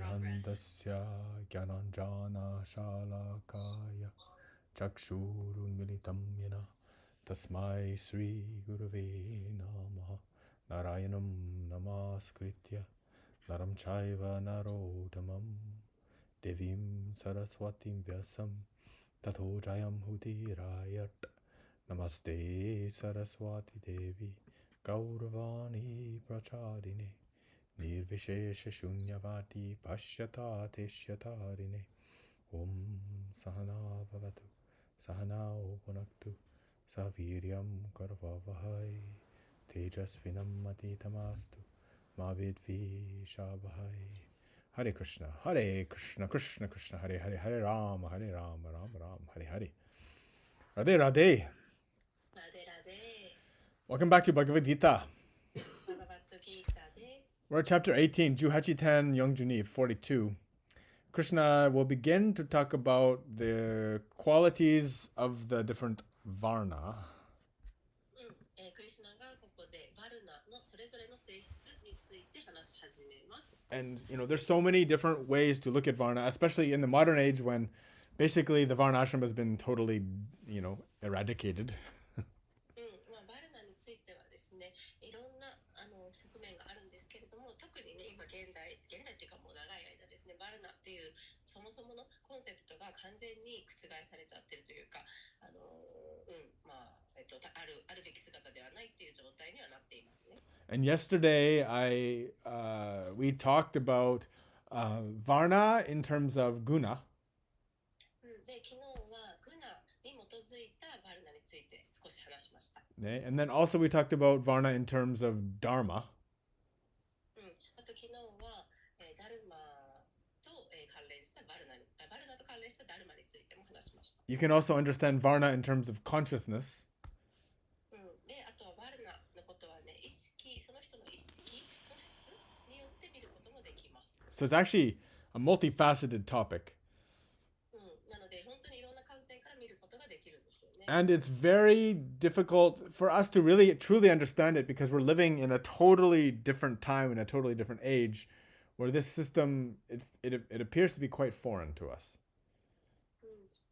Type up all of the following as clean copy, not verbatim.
Arhandasya Gyananjana Shalakaya Chakshurunmilitam Yena Tasmai Sri Gurave Namaha Narayanam Namaskritya Naram Chaiva Narodamam Devim Saraswatim Vyasam Tato Jayam Hudirayat Namaste Saraswati Devi Gauravani Pracharine Nirvishesha Shunyavati Pashyata Teshyatarine Om Sahana Bhavatu Sahana Bhunaktu Saviryam Karvavahai Tejasvinam Matitamastu Mavidvi Shabhai. Hare Krishna, Krishna Krishna, Hare Hare, Hare Rama, Rama Rama, Hare Hare. Radhe Radhe. Radhe Radhe. Welcome back to Bhagavad Gita. Bhagavad Gita desu. We're at chapter 18, Juhachiten Yongjuni 42. Krishna will begin to talk about the qualities of the different Varna. クリシュナがここでバルナのそれぞれの性質について話し始めます。And, there's so many different ways to look at Varna, especially in the modern age when basically the Varna ashram has been totally, eradicated. バルナについてはですね、いろんな側面があるんですけれども、特にね、今現代っていうかもう長い間ですね、バルナっていうそもそものコンセプトが完全に覆されちゃってるというか、あるべき姿ではないっていう状態にはなっていますね。And yesterday we talked about Varna in terms of guna. で、昨日はグナに基づいたバルナについて少し話しました。And then also we talked about Varna in terms of dharma. あと昨日はダルマと関連したバルナと関連したダルマについても話しました。You can also understand Varna in terms of consciousness. で、あとはバルナのことはね、その人の意識の質によって見ることもできます。So it's actually a multifaceted topic. なので本当にいろんな観点から見ることができるんですよね。And it's very difficult for us to really truly understand it because we're living in a totally different time, in a totally different age, where this system, it appears to be quite foreign to us.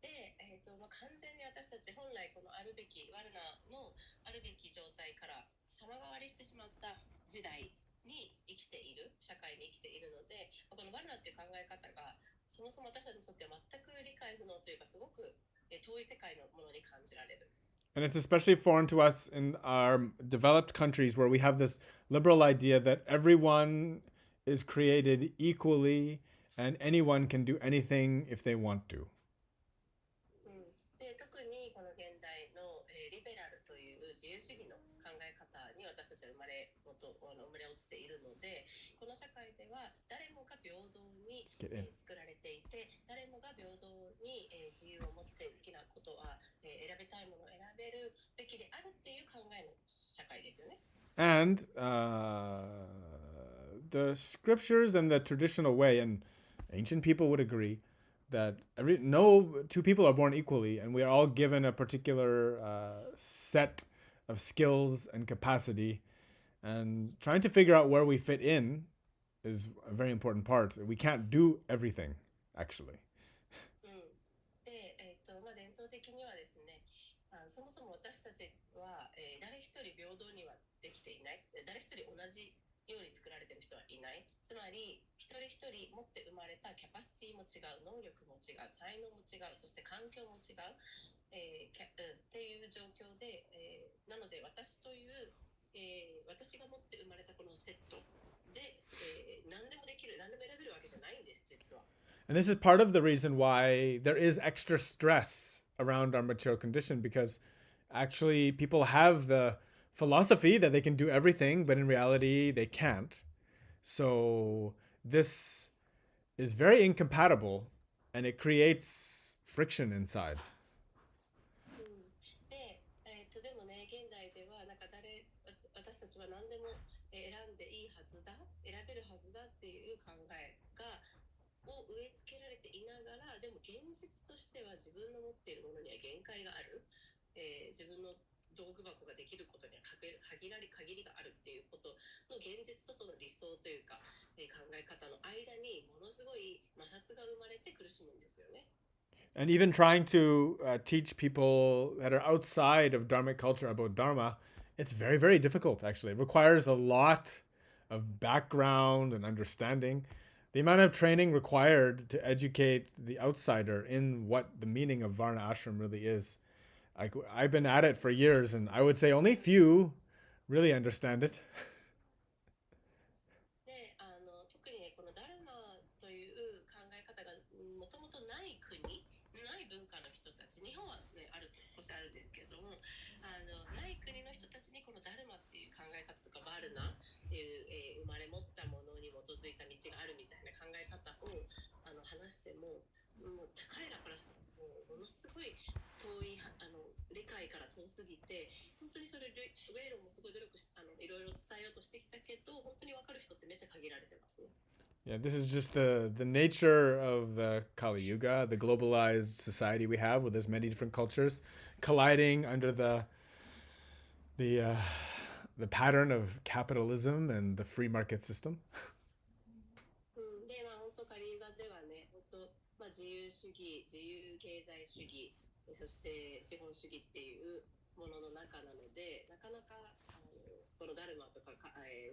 で、完全に私たち本来このあるべきワルナのあるべき状態から様変わりしてしまった時代に生きている、社会に生きているので、このワルナっていう考え方がそもそも私たちにとっては全く理解不能というか、すごく遠い世界のものに感じられる。And it's especially foreign to us in our developed countries where we have this liberal idea that everyone is created equally and anyone can do anything if they want to. で、特にこの現代のリベラルという自由主義の考え方に私たちは生まれ落ちているので、この社会では誰もが平等に作られていて、誰もが平等に自由を持って好きなことは選びたいものを選べるべきであるっていう考えの社会ですよね。And the scriptures and the traditional way, and ancient people would agree, that no two people are born equally, and we are all given a particular set of skills and capacity, and trying to figure out where we fit in is a very important part. We can't do everything, actually. で、伝統的にはですね、そもそも私たちは、誰一人平等にはできていない、誰一人同じように作られている人はいない。つまり一人一人持って生まれたキャパシティも違う、能力も違う、才能も違う、そして環境も違う、っていう状況で、なので私という、私が持って生まれたこのセットで、何でもできる、何でも選べるわけじゃないんです、実は。And this is part of the reason why there is extra stress around our material condition, because actually people have the philosophy that they can do everything, but in reality they can't. So this is very incompatible, and it creates friction inside. でもね、現代では私たちは何でも選んでいいはずだ、選べるはずだっていう考えを植え付けられていながら、でも現実としては自分の持っているものには限界がある。自分の道具箱ができることには限りがあるっていうことの現実とその理想というか、考え方の間にものすごい摩擦が生まれて苦しむんですよね。And even trying to teach people that are outside of Dharmic culture about Dharma, it's very, very difficult, actually. It requires a lot of background and understanding. The amount of training required to educate the outsider in what the meaning of Varna Ashram really is. I've been at it for years, and I would say only few really understand it. で、特にね、このダルマという考え方がもともとない国、ない文化の人たち、日本は、ね、少しあるんですけれども、ない国の人たちにこのダルマっていう考え方とかバルナっていう、生まれ持ったものに基づいた道があるみたいな考え方を話しても、もう彼らからしてものすごい遠い理解から遠すぎて、本当にそれウェイロもすごい努力しいろいろ伝えようとしてきたけど、本当に分かる人ってめっちゃ限られてますね。Yeah, this is just the nature of the Kali Yuga, the globalized society we have, where there's many different cultures colliding under the pattern of capitalism and the free market system. で、本当カリユガではね、本当自由主義、自由経済主義、そして資本主義っていうものの中なので、なかなかこのダルマとか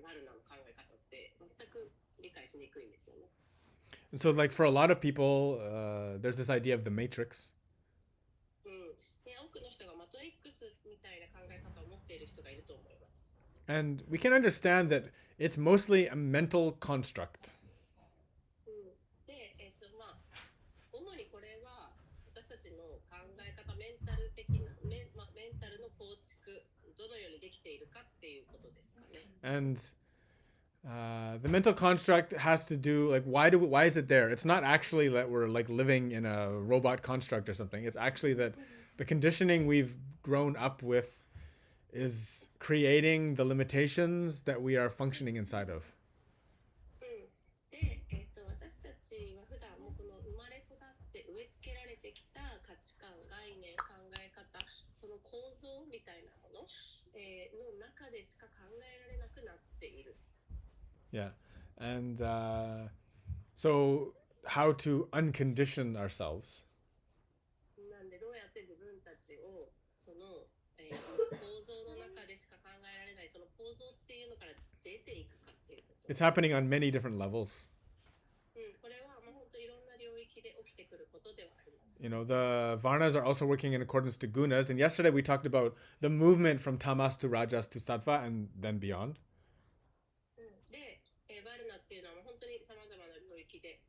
ワルナの考え方って全く理解しにくいんですよね。And so, like for a lot of people, there's this idea of the matrix. で、多くの人がマトリックスみたいな考え方を持っている人がいると思います。And we can understand that it's mostly a mental construct. で、主にこれは私たちの考え方、メンタルの構築、どのようにできているかっていうことですかね。And the mental construct has to do like why is it there? It's not actually that we're like living in a robot construct or something. It's actually that the conditioning we've grown up with is creating the limitations that we are functioning inside of. で、私たちは普段もこの生まれ育って植え付けられてきた価値観、概念、考え方、その構造みたいなもの、の中でしか考えられなくなっている。Yeah, and so how to uncondition ourselves? なんでどうやって自分たちをその、構造の中でしか考えられないその構造っていうのから出ていくかっていうこと。It's happening on many different levels. これはもう本当いろんな領域で起きてくることではあります。You know, the Varnas are also working in accordance to gunas, and yesterday we talked about the movement from tamas to rajas to sattva and then beyond. で、バルナっていうのは本当にさまざまな領域で、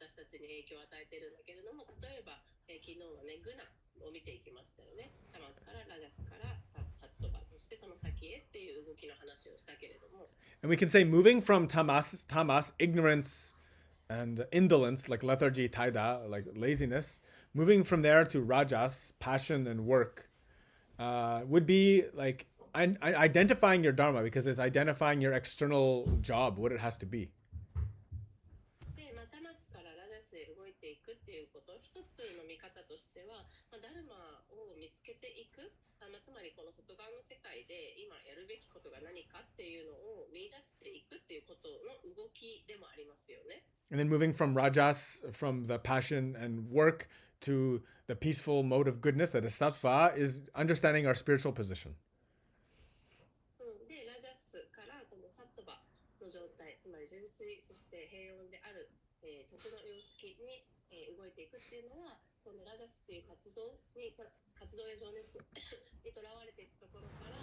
私たちに影響を与えているんだけれども、例えば、昨日はね、グナを見ていきましたよね。タマスからラジャスからサットバ、そしてその先へっていう動きの話をしたけれども。And we can say moving from tamas, ignorance and indolence, like lethargy, taida, like laziness, moving from there to rajas, passion and work, would be like identifying your dharma, because it's identifying your external job, what it has to be. で、タマスからラジャスへ動いていくっていうこと、一つの見方としては、ダルマを見つけていく、つまりこの外側の世界で今やるべきことが何かっていうのを見出していくっていうことの動きでもありますよね。And then moving from rajas, from the passion and work, to the peaceful mode of goodness, that is sattva, is understanding our spiritual position. で、ラジャスからこのサットバの状態、つまり純粋、そして平穏である、徳の様式に、動いていくっていうのは、このラジャスっていう活動や情熱にとらわれていくところから、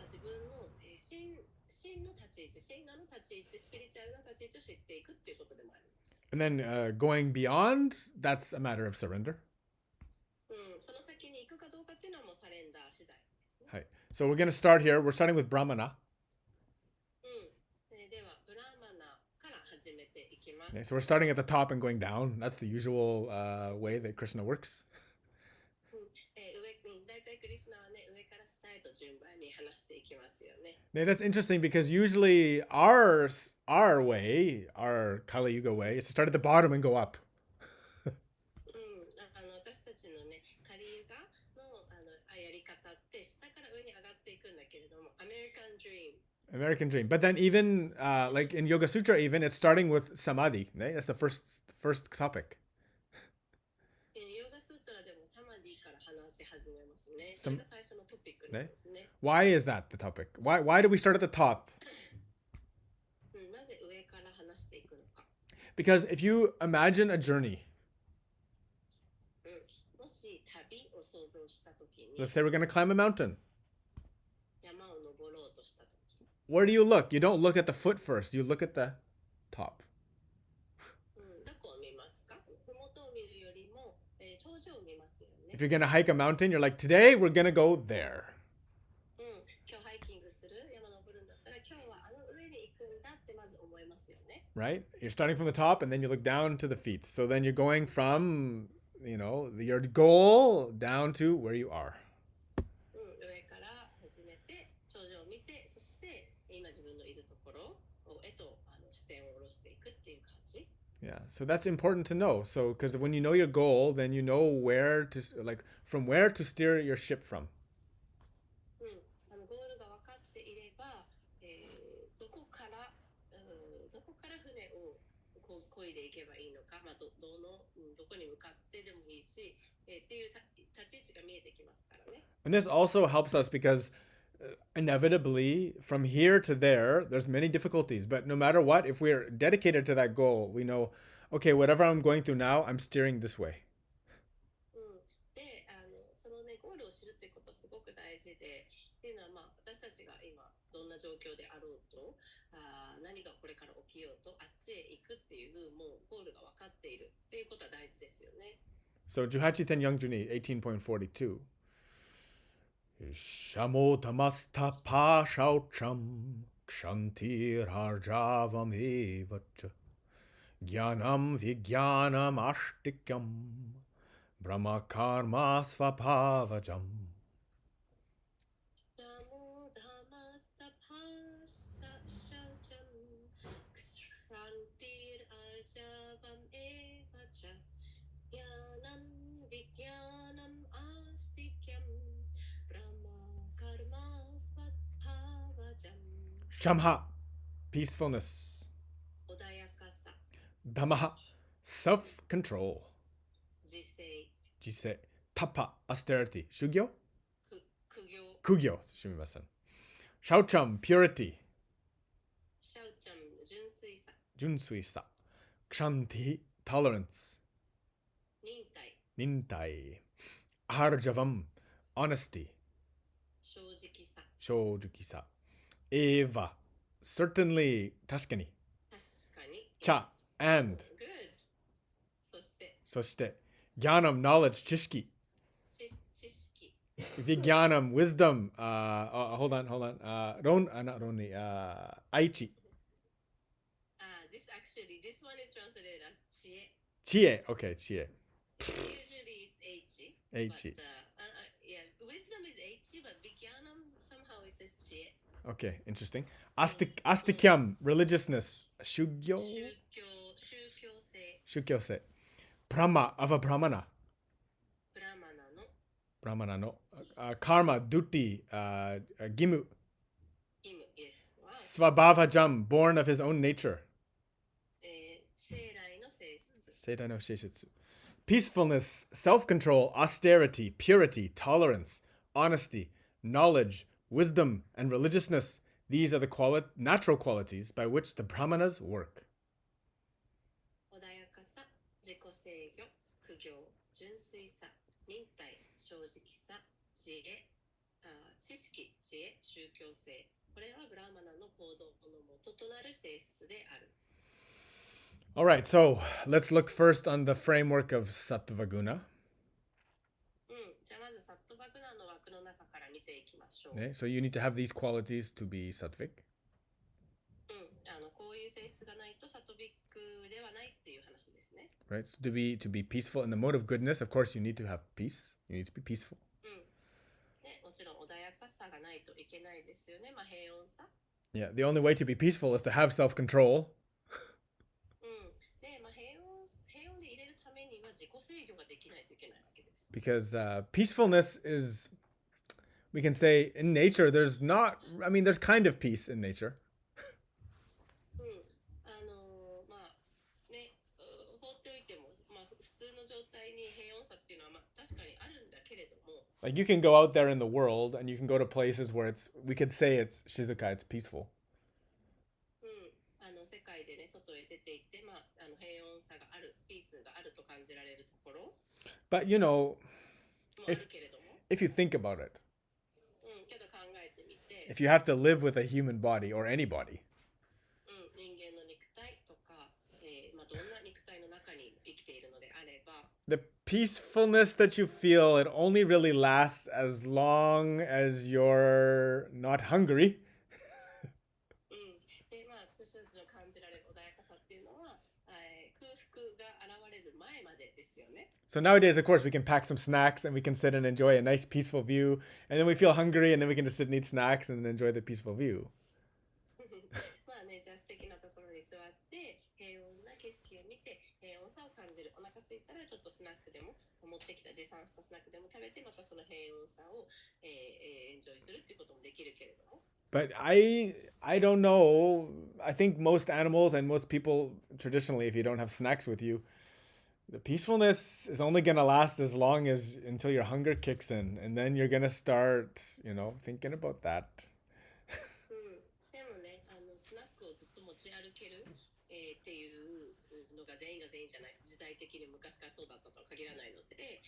自分の、真の立ち位置、真我の立ち位置、スピリチュアルな立ち位置を知っていくっていうことでもあります。And then going beyond, that's a matter of surrender. その先に行くかどうかっていうのはもうサレンダー次第ですね。はい. So we're going to start here. We're starting with Brahmana. では、ブラーマナから始めていきます。Okay, so we're starting at the top and going down. That's the usual way that Krishna works. 大体クリシュナはね、上から下へと順番に話していきますよね。Now, that's interesting because usually our way, our Kali Yuga way, is to start at the bottom and go up. 私たちのね、カリユガのやり方って下からけれども、American Dream. American dream. But then even like in Yoga Sutra, even it's starting with samadhi. Right? That's the first topic. ヨガスートラでもサマディから話し始めますね。それが最初のトピックなんですね。Why is that the topic? Why do we start at the top? なぜ上から話していくのか。Because if you imagine a journey, もし旅を想像したときに、 let's say we're going to climb a mountain. 山を登ろうとしたとき、 Where do you look? You don't look at the foot first. You look at the top. どこを見ますか？ふもとを見るよりも、頂上を見ますよね。 If you're going to hike a mountain, you're like, today we're going to go there. 今日ハイキングする、山登るんだったら、今日はあの上に行くんだってまず思いますよね。Right? You're starting from the top and then you look down to the feet. So then you're going from, your goal down to where you are. 上から始めて、頂上を見て、そして今自分のいるところへと視点を下ろしていくっていう感じ。Yeah, so that's important to know. So, because when you know your goal, then you know from where to steer your ship from. ゴールが分かっていれば、どこから船を漕いでいけばいいのか、どこに向かってでもいいし、っていう立ち位置が見えてきますからね。And this also helps us because inevitably from here to there, there's many difficulties. But no matter what, if we're dedicated to that goal, we know, okay, whatever I'm going through now, I'm steering this way. で、そのね、ゴールを知るっていうことはすごく大事で、っていうのは、私たちが今どんな状況であろうと、何がこれから起きようと、あっちへ行くっていうもうゴールが分かっているっていうことは大事ですよね。So Juhachiten Youngjuni 18.42. Shamo tamasta pa shaucham kshantir arjavam evacha Gyanam vigyanam ashtikam Brahma karma svabhavajam. Shamha, peacefulness. Dhamma, self-control. Jisei. Tapa, austerity. Shugyo? Kugyo. Sumimasen. Shaucham, purity. Junsuisa. Kshanti, tolerance. Nintai. Aharjavam, honesty. Shojukisa. Eva, certainly, tashkani. Cha, and. Good. そしてGyanam, knowledge, chishki. Vigyanam, wisdom. Hold on. Not Roni. Aichi. This one is translated as chie. Chie. Okay, chie. Usually it's eichi. Eichi. But, wisdom is eichi, but vigyanam somehow it says chie. Okay, interesting. Astikyam, religiousness. Shugyo. Shukyose. Brahma, of a brahmana. Brahmana no. Karma, duty, gimu. Yes. Wow. Svabhavajam, born of his own nature. 生来の性質. Peacefulness, self-control, austerity, purity, tolerance, honesty, knowledge, wisdom, and religiousness. These are the natural qualities by which the brahmanas work. 穏やかさ、自己制御、苦行、純粋さ、忍耐、正直さ、知恵、知識、知恵、宗教性。これはブラーマナの行動の元となる性質である。All right, so let's look first on the framework of Sattva Guna. じゃあまずサットバグナの枠の中から見ていきましょう。Okay, so you need to have these qualities to be sattvic. こういう性質がないとサトビックではないっていう話ですね。Right, so to be peaceful in the mode of goodness, of course, you need to have peace. You need to be peaceful. ね、もちろん穏やかさがないといけないですよね。平穏さ。Yeah, the only way to be peaceful is to have self-control. で、平穏で入れるためには自己制御ができないといけないわけです。Because peacefulness is we can say in nature, there's not, I mean, there's kind of peace in nature. うん、まあね、放っておいても、まあ、普通の状態に平穏さっていうのは、まあ、確かにあるんだけれども、Like you can go out there in the world and you can go to places where we could say it's shizuka, it's peaceful. うん、世界でね、外へ出て行って、まあ、平穏さがある、ピースがあると感じられるところ But you know, もあるけれども、if you think about it, うん、けど考えてみて、 if you have to live with a human body or any body, うん、人間の肉体とか、まあ、どんな肉体の中に生きているのであれば、the peacefulness that you feel, it only really lasts as long as you're not hungry. うん、で、まあ、私たちの感じられる穏やかさっていうのは、空腹が現れる前までですよね。So nowadays, of course, we can pack some snacks and we can sit and enjoy a nice peaceful view. And then we feel hungry and then we can just sit and eat snacks and enjoy the peaceful view. まあね、じゃあ素敵なところに座って平穏な景色を見て平穏さを感じる。お腹空いたらちょっとスナックでも持ってきた持参したスナックでも食べてまたその平穏さを、エンジョイするっていうこともできるけれども。But I don't know. I think most animals and most people traditionally, if you don't have snacks with you, the peacefulness is only gonna last as long as until your hunger kicks in, and then you're gonna start, thinking about that. うん、でもね、スナックをずっと持ち歩ける、っていうのが全員が全員じゃないです。時代的に昔からそうだったとは限らないので、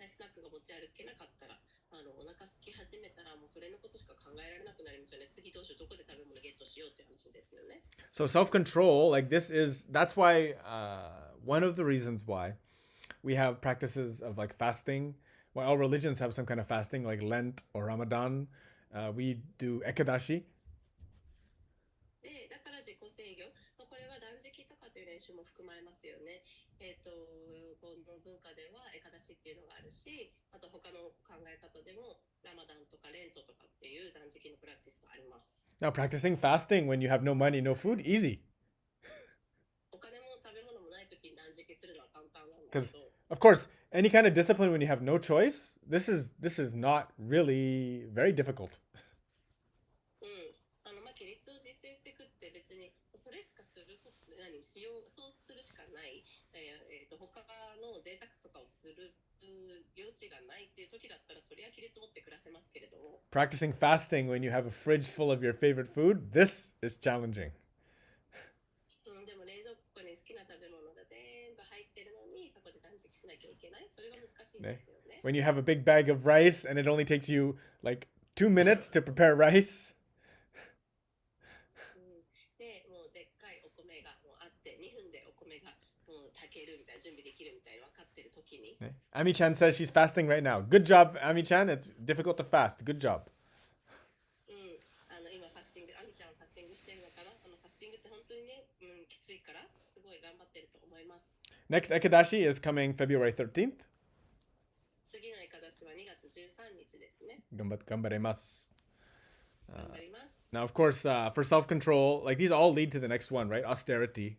スナックが持ち歩けなかったら、お腹空き始めたらもうそれのことしか考えられなくなりますよね。次どうしよう、どこで食べ物ゲットしようっていう話ですよね。So self-control, like that's why one of the reasons why we have practices of like fasting. Well, all religions have some kind of fasting, like Lent or Ramadan. We do ekadashi. で、だから自己制御、まあ、これは断食とかという練習も含まれますよね。この文化ではエカダシっていうのがあるし、あと他の考え方でもラマダンとかレントとかっていう断食のプラクティスがあります。Now, practicing fasting when you have no money, no food, easy. お金も食べ物もないときに断食するのは簡単なんだけ Because ど、of course, any kind of discipline when you have no choice, this is not really very difficult. うん、まあ規律を実践していくって別にそれしかすることしようそうするしかない、他の贅沢とかをする余地がないっていう時だったらそりゃ規律持って暮らせますけれども。Practicing fasting when you have a fridge full of your favorite food, this is challenging. うん、でも冷蔵庫に好きな食べ物が全部入ってるのにそこで断食しなきゃいけない。それが難しいんですよね。When you have a big bag of rice and it only takes you like 2 minutes to prepare rice. で、もうでっかいお米がもうあって2分でお米がもう炊けるみたいな準備できるみたいな分かってる時に。Ami-chan says she's fasting right now. Good job, Ami-chan. It's difficult to fast. Good job. うん、今ファスティング、アミちゃんファスティングしてるのかな。ファスティングって本当にね、きついからすごい頑張ってると思います。Next Ekadashi is coming February 13th. 次のエカダシは2月13日ですね。Gambaremasu. 頑張ります。Now, of course, for self-control, like these all lead to the next one, right? Austerity.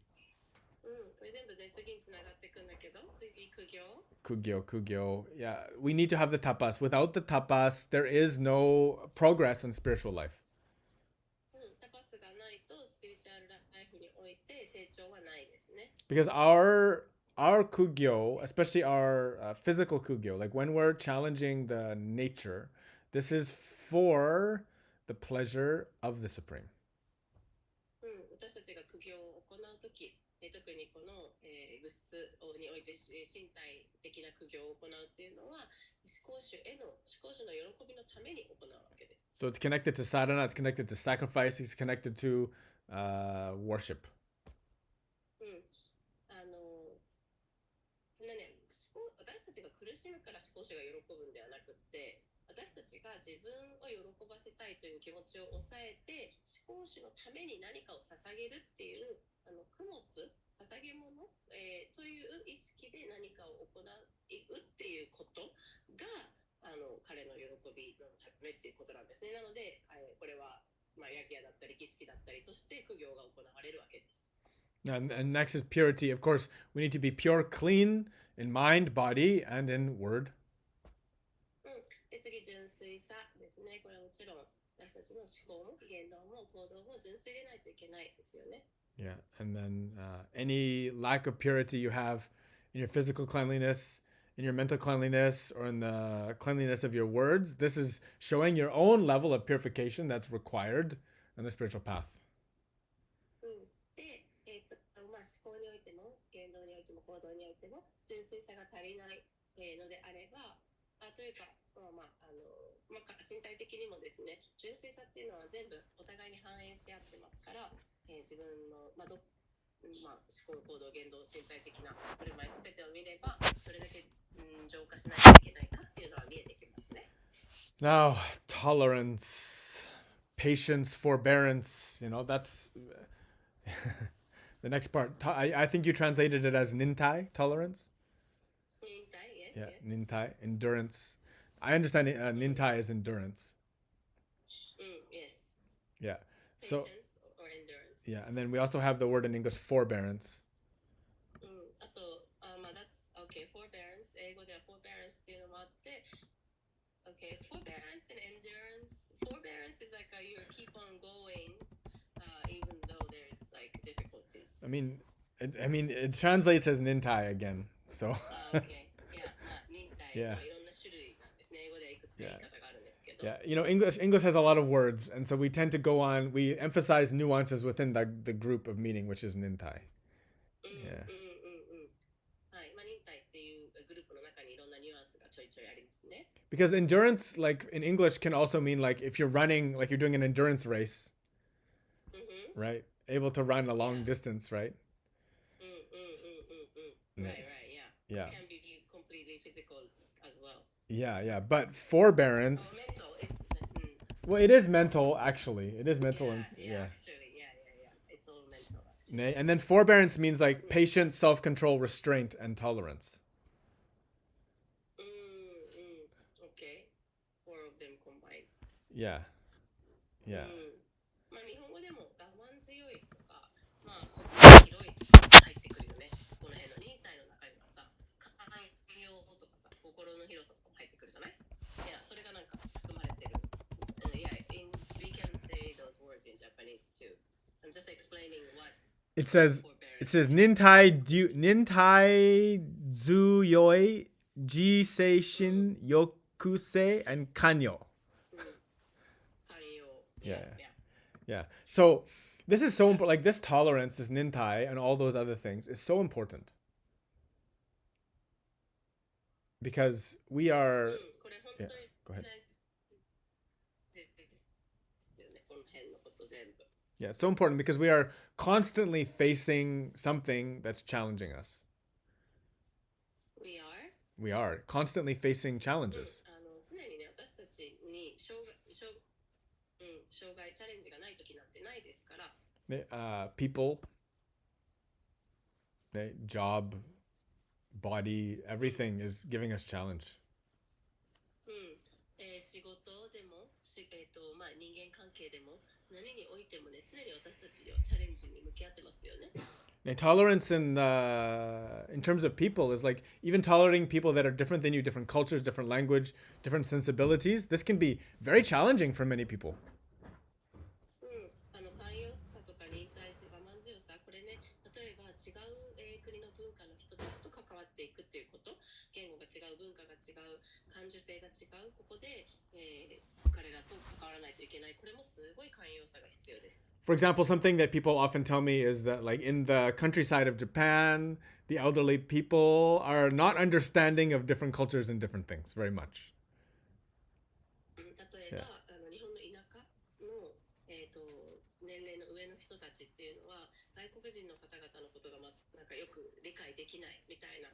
これ全部次につながっていくんだけど、次苦行。Kugyo. Yeah, we need to have the tapas. Without the tapas, there is no progress in spiritual life. タパスがないとスピリチュアルライフにおいて成長はないですね。Because our kugyo, especially our physical kugyo, like when we're challenging the nature, this is for the pleasure of the Supreme. 私たちが苦行を行うとき、特にこの、物質において身体的な苦行を行うっていうのは思考主の喜びのために行うわけです。So it's connected to sadhana, it's connected to sacrifice, it's connected to worship. 私たちが苦しむから思考主が喜ぶんではなくって、私たちが自分を喜ばせたいという気持ちを抑えて思考主のために何かを捧げるっていう供物、捧げ物、という意識で何かを行うっていうことが彼の喜びのためっていうことなんですね。なので、これはヤギアだったり儀式だったりとして苦行が行われるわけです。And next is purity. Of course, we need to be pure, clean in mind, body, and in word. で次純粋さですですね。これはもちろん私たちの思考も言動も行動も純粋でないといけないですよね。Yeah, and then any lack of purity you have in your physical cleanliness, in your mental cleanliness, or in the cleanliness of your words, this is showing your own level of purification that's required on the spiritual path. で、まあ、思考においても言動においても行動においても純粋さが足りないのであれば、というか、身体的にもですね、純粋さっていうのは全部お互いに反映し合ってますから、自分の、思考、行動、言動、身体的な振る舞いすべてを見れば、どれだけ、浄化しないといけないかっていうのは見えてきますね。Now, tolerance, patience, forbearance, that's the next part. I think you translated it as nintai, tolerance. Nintai, yes, Yeah, yes. nintai, endurance. I understand nintai is endurance. Yes. Yeah. So, Patience or endurance. yeah, and then we also have the word in English forbearance. あと、that's okay, forbearance. 英語では forbearance っていうのもあって、okay, forbearance and endurance. Forbearance is like you keep on going, even though there's like difficulties. I mean, it translates as nintai again. So. Okay. Yeah, 忍耐 Yeah. のいろんな種類なんですね。英語ではいくつか言い方があるんですけど。Yeah, English has a lot of words, and so we tend to go on. We emphasize nuances within the group of meaning, which is nintai. Yeah. はい、忍耐っていうグループの中にいろんなニュアンスがちょいちょいありますね。Because endurance, like in English, can also mean like if you're running, like you're doing an endurance race, right? Able to run a long distance, right? Right, yeah. Yeah. It can be completely physical as well. Yeah. But forbearance. Mental, it's Well, it is mental, actually. It is mental. yeah. Actually, yeah. It's all mental, actually. And then forbearance means like patience, self-control, restraint, and tolerance. Okay. Four of them combined. Yeah. 日本語でも我慢強いとか、心広いとか入ってくるよね。この辺の忍耐の中にはさ、寛容とかさ、心の広さとかも入ってくるじゃない？いや、それがなんか含まれてる。We can say those words in Japanese too. I'm just explaining what It says nintai zuyoi, jiseishin, yokusei, and kanyo. Yeah. So this is so important. Like this tolerance, this nintai, and all those other things is so important. Because we are... Yeah, go ahead. Yeah, it's so important because we are constantly facing something that's challenging us. We are constantly facing challenges. People, job, body, everything is giving us challenge. 仕事でも、人間関係でも何においてもね、常に私たちはチャレンジに向き合ってますよね。Tolerance in terms of people is like even tolerating people that are different than you, different cultures, different language, different sensibilities. This can be very challenging for many people. 寛容さとか忍耐さ、我慢強さ、これね、例えば違う国の文化の人たちと関わっていくっていうこと、言語が違う、文化が違う、感受性が違う、ここで、彼らと関わらないといけない。これもすごい寛容さが必要です。For example, something that people often tell me is that like in the countryside of Japan, the elderly people are not understanding of different cultures and different things very much. 例えば、日本の田舎の、年齢の上の人たちっていうのは外国人の方々のことが、なんかよく理解できないみたいな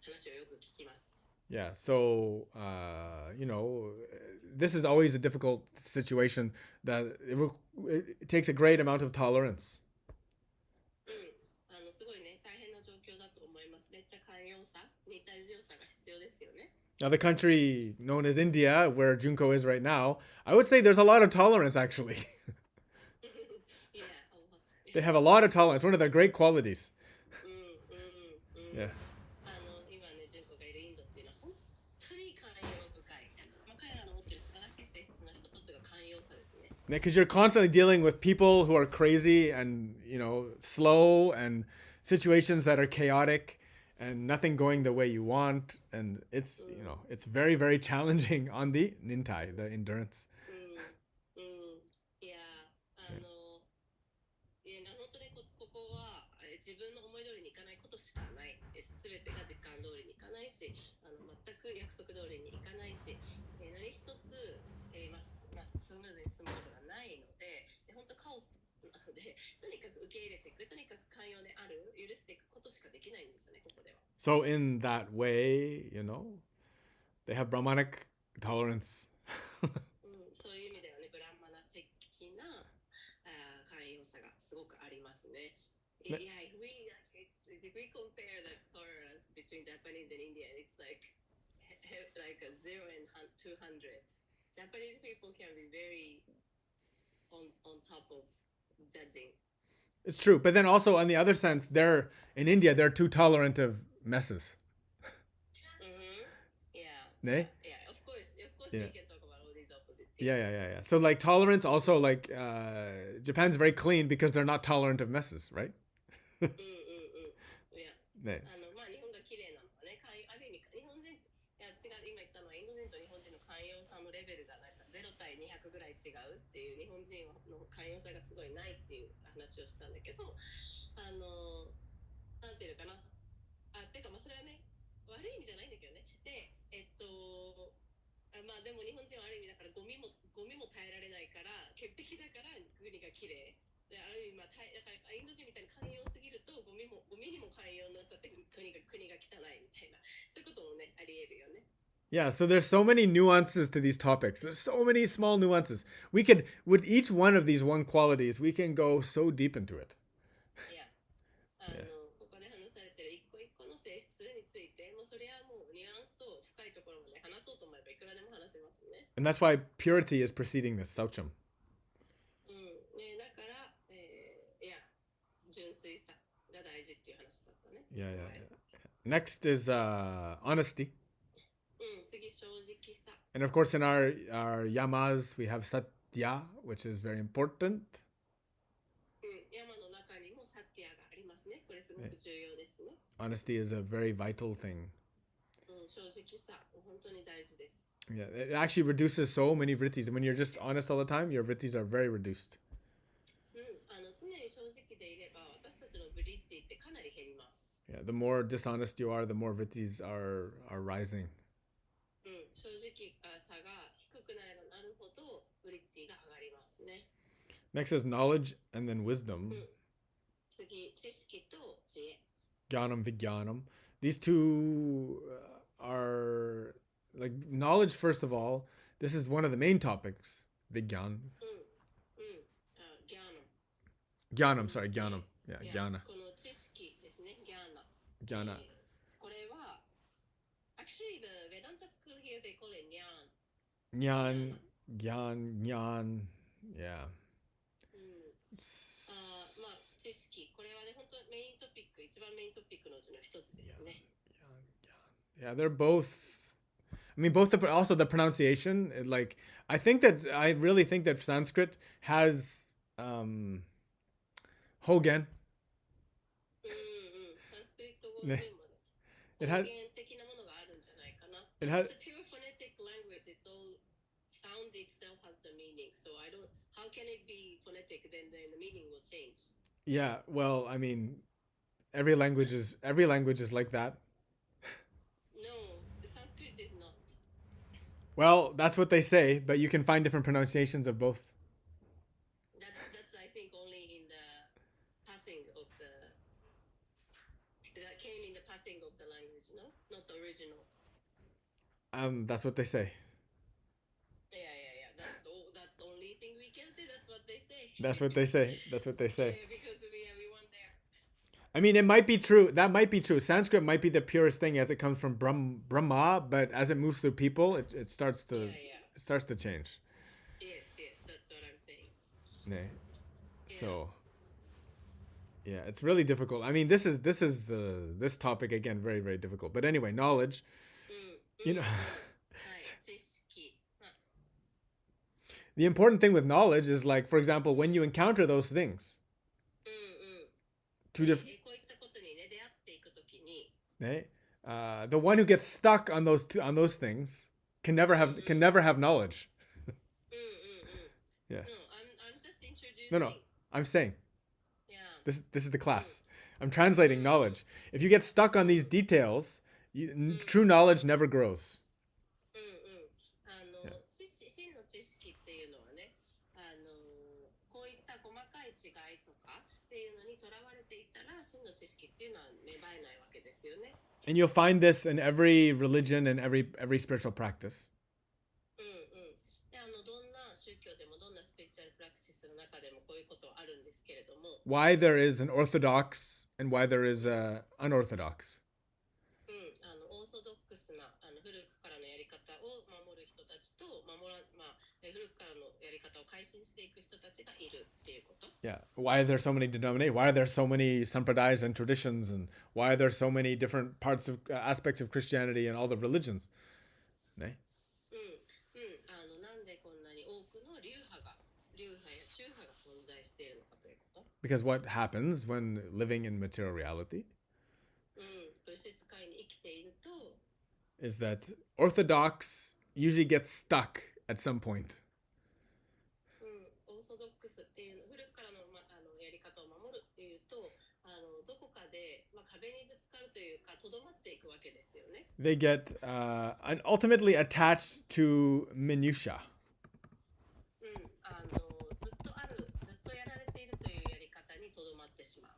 話をよく聞きます。Yeah, so, this is always a difficult situation that it takes a great amount of tolerance. すごいね、大変な状況だと思います。めっちゃ寛容さ、忍耐強さが必要ですよね。Now, the country known as India, where Junko is right now, I would say there's a lot of tolerance, actually. They have a lot of tolerance, one of their great qualities. Yeah. 今ね、純子がいるインドっていうのは本当に寛容深い。彼らの持ってる素晴らしい性質 Because you're constantly dealing with people who are crazy and, slow, and situations that are chaotic and nothing going the way you want. And it's very, very challenging on the nintai, the endurance. いや本当にここは自分の思い通りにいかないことしかない。すべてが時間通りにいかないし、全く約束通りにいかないし、何一つ、スムーズに進むことがないので、本当カオスなので、とにかく受け入れていく、とにかく寛容である、許していくことしかできないんですよね、ここでは。So in that way, they have Brahmanic tolerance. そういう意味ではね、ブランマナ的な寛容さがすごくありますね。Yeah, if we compare the tolerance between Japanese and Indian, it's like a 0 and 200. Japanese people can be very on top of judging. It's true, but then also on the other sense, in India, they're too tolerant of messes. Yeah, of course, we can talk about all these opposites. Yeah. So like tolerance also, like Japan's very clean because they're not tolerant of messes, right? ね。日本が綺麗なのはね、ある意味日本人、私が今言ったのはインド人と日本人の寛容さのレベルがなんか0対200ぐらい違うっていう、日本人の寛容さがすごいないっていう話をしたんだけど、なんていうのかな、っていうかそれはね、悪い意味じゃないんだけどね。で、でも日本人はある意味だからゴミも耐えられないから、潔癖だから国が綺麗。である意味だからインド人みたいに寛容すぎるとゴミにも寛容になっちゃって国が汚いみたいな、そういうこともねあり得るよね。Yeah, so there's so many nuances to these topics. There's so many small nuances. We could, with each one of these one qualities, we can go so deep into it. ここで話されてる一個一個の性質について、それはもうニュアンスと深いところまで話そうと思えばいくらでも話せますね。And that's why purity is preceding this, Saucham. だから、純粋さが大事っていう話だったね。Yeah. Next is honesty. 次、正直さ。And of course, in our yamas, we have satya, which is very important. 山の中にもサティアがありますね。これすごく重要ですね。Honesty is a very vital thing. 正直さ、本当に大事です。Yeah, it actually reduces so many vrittis. And when you're just honest all the time, your vrittis are very reduced. 常に正直でいれば、私たちのブリッティってかなり減ります。Yeah, the more dishonest you are, the more vrittis are rising. 正直さが低くなればなるほどブリッティが上がりますね。Next is knowledge and then wisdom. 次、知識と知恵。Jnanam, vijnanam. These two are like knowledge. First of all, this is one of the main topics. Vijnan. Jnanam, sorry, jnanam. Yeah, jnana. この知識ですね、Jnana. これは actually the Vedanta school here they call it Gyan. Yeah. 知識、これはね、本当メイントピック、一番メイントピックのうちの一つですね。Yeah, they're both. I mean, both also the pronunciation. I really think that Sanskrit has Hogan. サンスクリット語でもね、方言的なものがあるんじゃないかな。It's a pure phonetic language. It's all sound itself has the meaning. So how can it be phonetic? Then the meaning will change. Yeah, well, I mean, every language is like that. No, Sanskrit is not. Well, that's what they say, but you can find different pronunciations of both. That's I think only in the passing of that came in the passing of the language, no? Not the original. That's what they say. Yeah. That's the only thing we can say. That's what they say. That's what they say. Yeah, because we weren't there. I mean, it might be true. That might be true. Sanskrit might be the purest thing as it comes from Brahma, but as it moves through people, it starts to it starts to change. Yes, that's what I'm saying. Yeah. So, yeah, it's really difficult. I mean, this is this topic again very, very difficult. But anyway, knowledge. The important thing with knowledge is like, for example, when you encounter those things, うんうん。two で different, こういったことにね、出会っていくときに、the one who gets stuck on those things can never have knowledge. うんうんうん。Yeah. No, I'm just No, no. introducing. I'm saying Yeah. this is the うん class. I'm translating うん knowledge. If you get stuck on these details, true knowledge never grows. うんうん。Yeah. 真の知識っていうのはね、こういった細かい違いとかっていうのにとらわれていたら、真の知識っていうのは芽生えないわけですよね。And you'll find this in every religion and every spiritual practice. うんうん。で、どんな宗教でもどんなスピリチュアルプラクティスの中でもこういうことあるんですけれども、Why there is an orthodox and why there is a unorthodox. うん、オーソドックスな古くからのやり方を守る人たちと古くからのやり方を改心していく人たちがいるっていうこと。Yeah. Why are there so many denominations? Why are there so many sampradayas and traditions? And why are there so many different parts of aspects of Christianity and all the religions? ね。うんうん、なんでこんなに多くの流派や宗派が存在しているのかということ。Because what happens when living in material reality うん、物質界に生きていると、is that orthodox usually gets stuck at some point. オーソドックスっていうの、古くからの、やり方を守るっていうと、どこかで、壁にぶつかるというか、とどまっていくわけですよね。They get ultimately attached to minutia. ずっとやられているというやり方にとどまってしまう。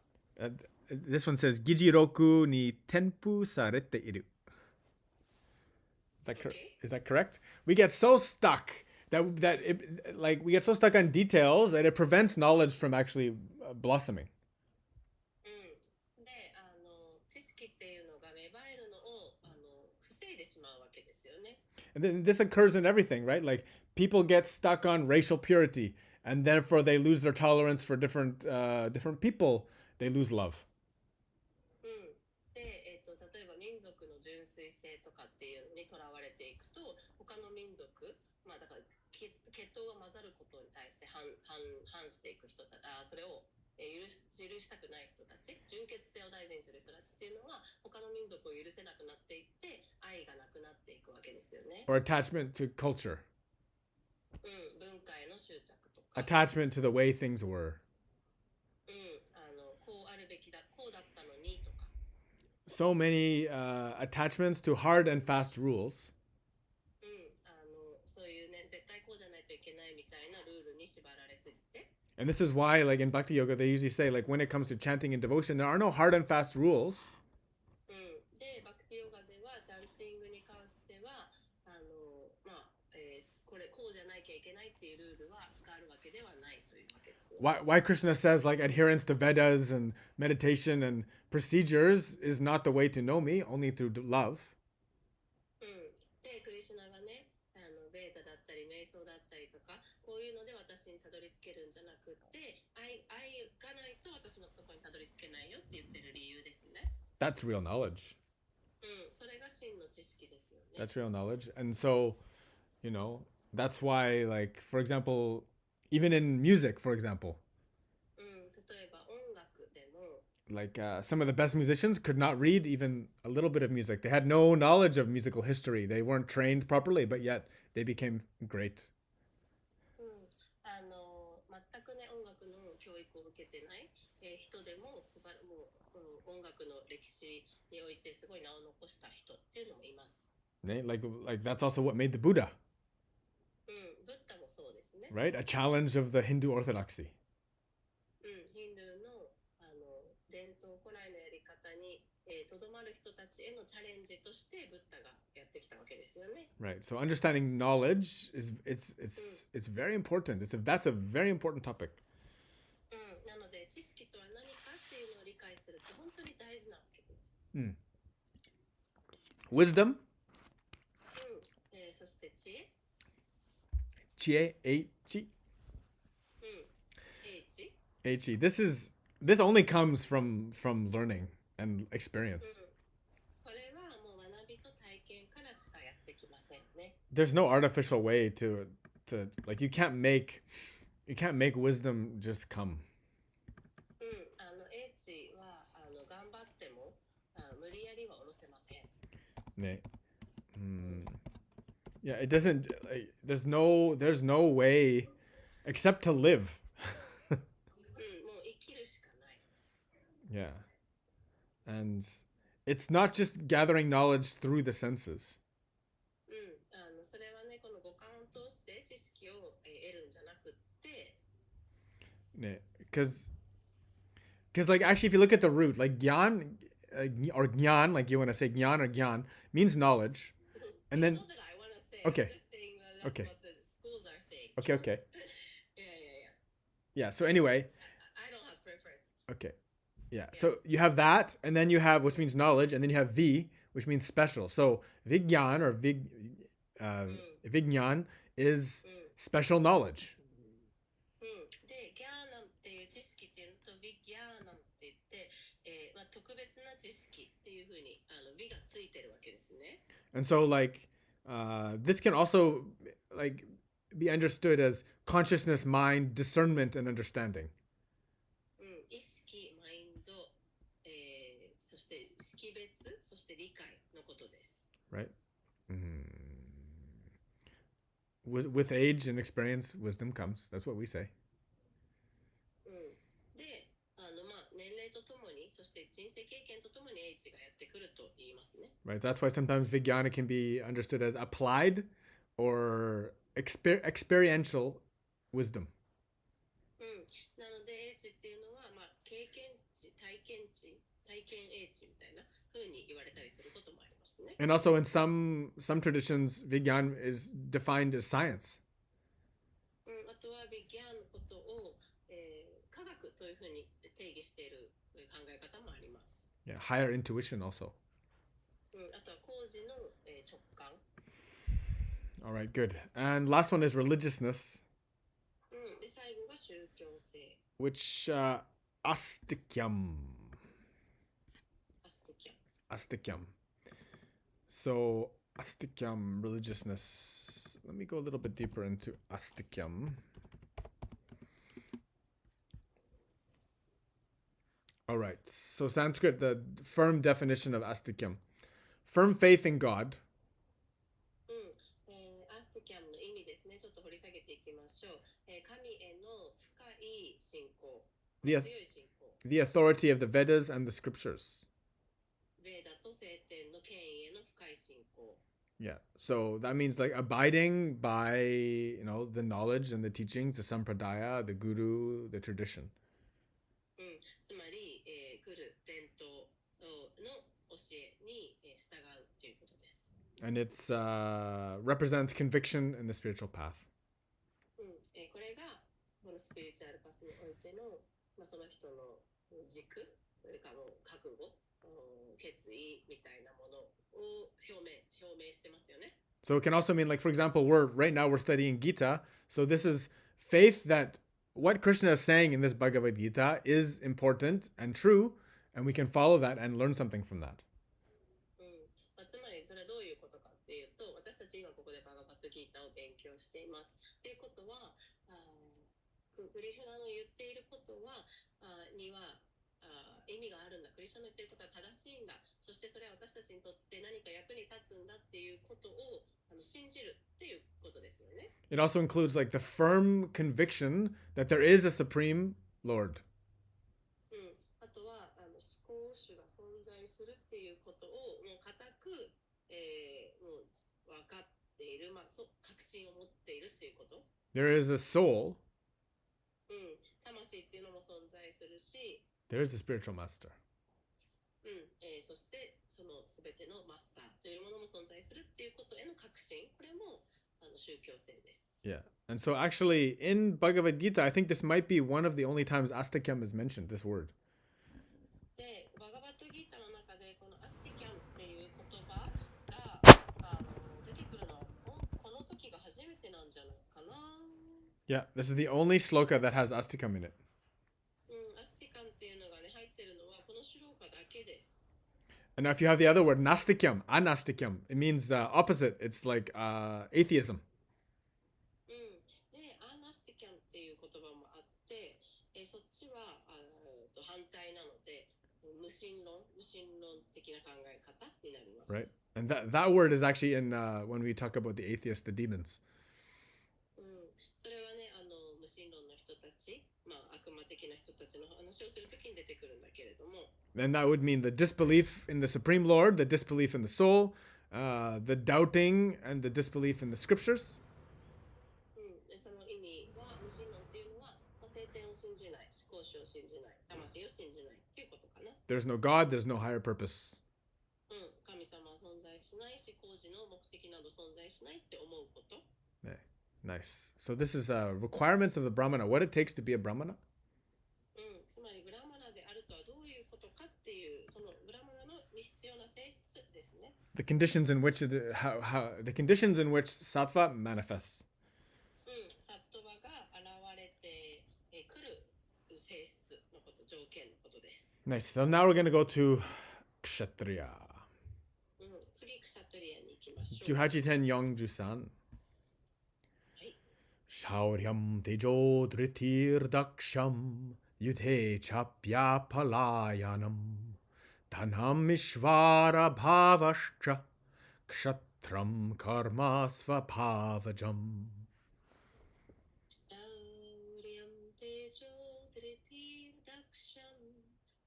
This one says, Gijiroku ni tenpu sarete iru. Is that correct? We get so stuck we get so stuck on details that it prevents knowledge from actually blossoming. で、知識っていうのが芽生えるのを防いでしまうわけですよね。And then this occurs in everything, right? Like people get stuck on racial purity, and therefore they lose their tolerance for different people. They lose love. で、例えば民族の純粋性とかっていうのにとらわれていくと、他の民族、だから血統が混ざることに対して反していく人たち、それを許したくない人たち、純潔性を大事にする人たちっていうのは他の民族を許せなくなっていって愛がなくなっていくわけですよね。Or attachment to culture. 文化への執着とか。Attachment to the way things were. こうあるべきだ、こうだったのにとか。So many attachments to hard and fast rules. そういうね、絶対こうじゃないといけないみたいなルールに縛られすぎて。And this is why, like in Bhakti Yoga, they usually say, like when it comes to chanting and devotion, there are no hard and fast rules. で、バクティヨガではチャンティングに関しては、これこうじゃなきゃいけないっていうルールがあるわけではないというわけですね。Why Krishna says like adherence to Vedas and meditation and procedures is not the way to know me, only through love. で、クリシュナがね、ベータだったり瞑想だったりとか、こういうので私にたどり着けるんじゃなくて、愛がないと私のところにたどり着けないよって言ってる理由ですね。That's real knowledge. それが真の知識ですよね。That's real knowledge. And so, that's why, like, for example, even in music, for example, 例えば音楽でも、like some of the best musicians could not read even a little bit of music. They had no knowledge of musical history. They weren't trained properly, but yet they became great. 全くね、音楽の教育を受けてない人でも音楽の歴史においてすごい名を残した人っていうのもいます。Like that's also what made the Buddha. ブッダもそうですね。Right? A challenge of the Hindu orthodoxy. ヒンドゥーの伝統古来のやり方にとどまる人たちへのチャレンジとしてブッダがやってきたわけですよね。Right. So understanding knowledge it's very important. That's a very important topic. なので知識とは何かっていうのを理解するって本当に大事なわけです。Wisdom. そして知恵。知恵 H. H. This only comes from learning and experience. これはもう学びと体験からしかやってきませんね。There's no artificial way to to like you can't make wisdom just come. 英知は頑張っても無理やりは下ろせません。ね。Yeah, it doesn't. Like, there's no way except to live. もう生きるしかない。Yeah, and it's not just gathering knowledge through the senses. それはね、この五感を通して知識を得るんじゃなくって。ね、because like actually, if you look at the root, like gyan or gyan, like you want to say gyan or gyan means knowledge, and then. It's not that I want to say. Okay. I'm just saying that's Okay. what the schools are saying. Okay. Yeah. Yeah. So anyway. I don't have preference. Okay. Yeah. So you have that, and then you have which means knowledge, and then you have V, which means special. So vigyan or vigyan is special knowledge. で、ギャーナムっていう知識っていうのとビギャーナムって言って、特別な知識っていうふうに美がついてるわけですね。And so like this can also like be understood as consciousness, mind, discernment, and understanding. 意識、マインド、そして識別、そして理解のことです。Right? With age and experience, wisdom comes. That's what we say. で、年齢とともに、そして人生経験とともに英知がやってくると言いますね。Right. That's why sometimes Vijnana can be understood as applied or experiential wisdom. なので英知っていうのは、経験値、体験英知みたいな風に言われたりすることもありますね。And also in some traditions, Vijnana is defined as science. あとはビギャンのことを、科学というふうに定義している考え方もあります。Yeah, higher intuition also. あとは工事の、直感。All right, good. And last one is religiousness. で、最後が宗教性。Which astikyam. Astikyam. So astikyam, religiousness. Let me go a little bit deeper into astikyam. All right. So Sanskrit, the firm definition of astikyam. Firm faith in God. アスティキャムの意味ですね。ちょっと掘り下げていきましょう。神への深い信仰。強い信仰。The authority of the Vedas and the scriptures. ベーダと聖典の権威への深い信仰。Yeah. So that means like abiding by, the knowledge and the teachings, the sampradaya, the guru, the tradition. つまり、グル、伝統の教えに従うということです。And it's represents conviction in the spiritual path. これがこのスピリチュアルパスにおいての、その人の軸、それから覚悟、決意みたいなものを表明してますよね。So it can also mean, like, for example, right now we're studying Gita. So this is faith that what Krishna is saying in this Bhagavad Gita is important and true, and we can follow that and learn something from that. つまりそれはどういうことかっていうと、私たち今ここでバガバッドギーターを勉強しています。ということは、クリシュナの言っていることには意味があるんだ。クリシュナの言っていることは正しいんだ。そしてそれは私たちにとって何か役に立つんだっていうことを信じるっていうことですよね。It also includes like the firm conviction that there is a supreme Lord. あとは思考主が存在するっていうことをもう固く、もう分かっている、確信を持っているっていうこと。There is a soul. 魂っていうのも存在するし。There is a spiritual master. そしてそのすべてのマスターというものも存在するっていうことへの確信、これも宗教性です。Yeah. And so actually in Bhagavad Gita, I think this might be one of the only times astikyam is mentioned, this word. で、バガバッドギータの中でこのアスティキャムっていう言葉が出てくるのはこの時が初めてなんじゃないかな。Yeah, this is the only shloka that has astikam in it. アスティカムっていうのがね入ってるのはこのシュローカだけです。And now if you have the other word, nastikyam, anastikyam, it means opposite. It's like atheism. 無神論的な考え方になります。Right? And that word is actually in when we talk about the atheists, the demons. それはね、無神論の人たち、悪魔的な人たちの話をするときに出てくるんだけれども。And that would mean the disbelief in the Supreme Lord, the disbelief in the soul, the doubting and the disbelief in the scriptures. その意味は、無神論っていうのは、聖典を信じない、思考主を信じない、魂を信じないっていうことかな。There's no God, there's no higher purpose. 神様は存在しない、思考時の目的など存在しないって思うこと。Nice. So this is requirements of the Brahmana, what it takes to be a Brahmana. つまりブラマナであるとはどういうことかっていうそのブラマナのに必要な性質ですね。The conditions in which the conditions in which sattva manifests. サットバが現れてくる性質のこと、条件のことです。Nice. So now we're going to go to Kshatriya. 次クシャトリアに行きましょう。1810 Yongju-san. Shauryam tejo dhritir daksham yudhe chapya palayanam dhanam ishvara bhavascha kshatram karma svabhavajam. Shauryam tejo dhritir daksham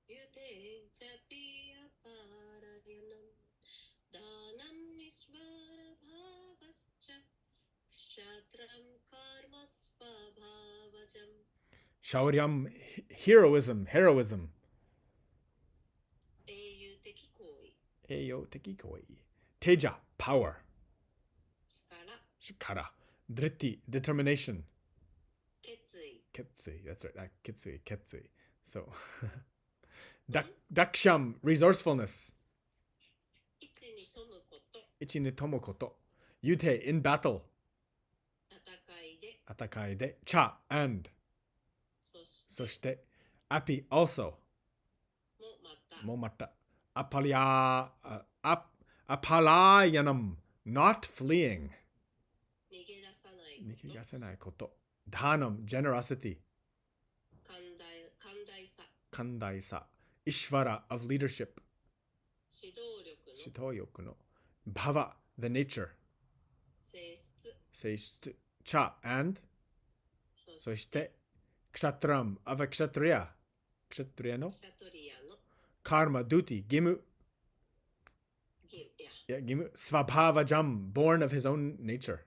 yudhe chapya palayanam dhanam ishvara bhavascha kshatram karma svabhavajam. Shauryam, heroism. 英雄的行為。 Eyo teki koi. Teja, power. 力。 Shikara. Driti, determination. 決意。 Ketsui, that's right. Ketsui. So, daksham, resourcefulness. 位置に富むこと。 Ichinitomokoto. Yute, in battle. 戦いで。 Atakaide. Cha, and. そして Soshite. Api, also. もまた。 Momata. Apalayanam, not fleeing. 逃げ出さないこと。 Nikigasenai koto. Dhanam, generosity. 寛大さ。 Kandaisa. Ishvara, of leadership. 指導力の Shitoyoku no. Bhava, the nature. 性質。 Seishitsu. Cha, and. そして Kshatram, of a kshatriya. Kshatriya no. クシャトリアの Karma, duty. Gimu. 義や Yeah, gimu. Svabhavajam, born of his own nature.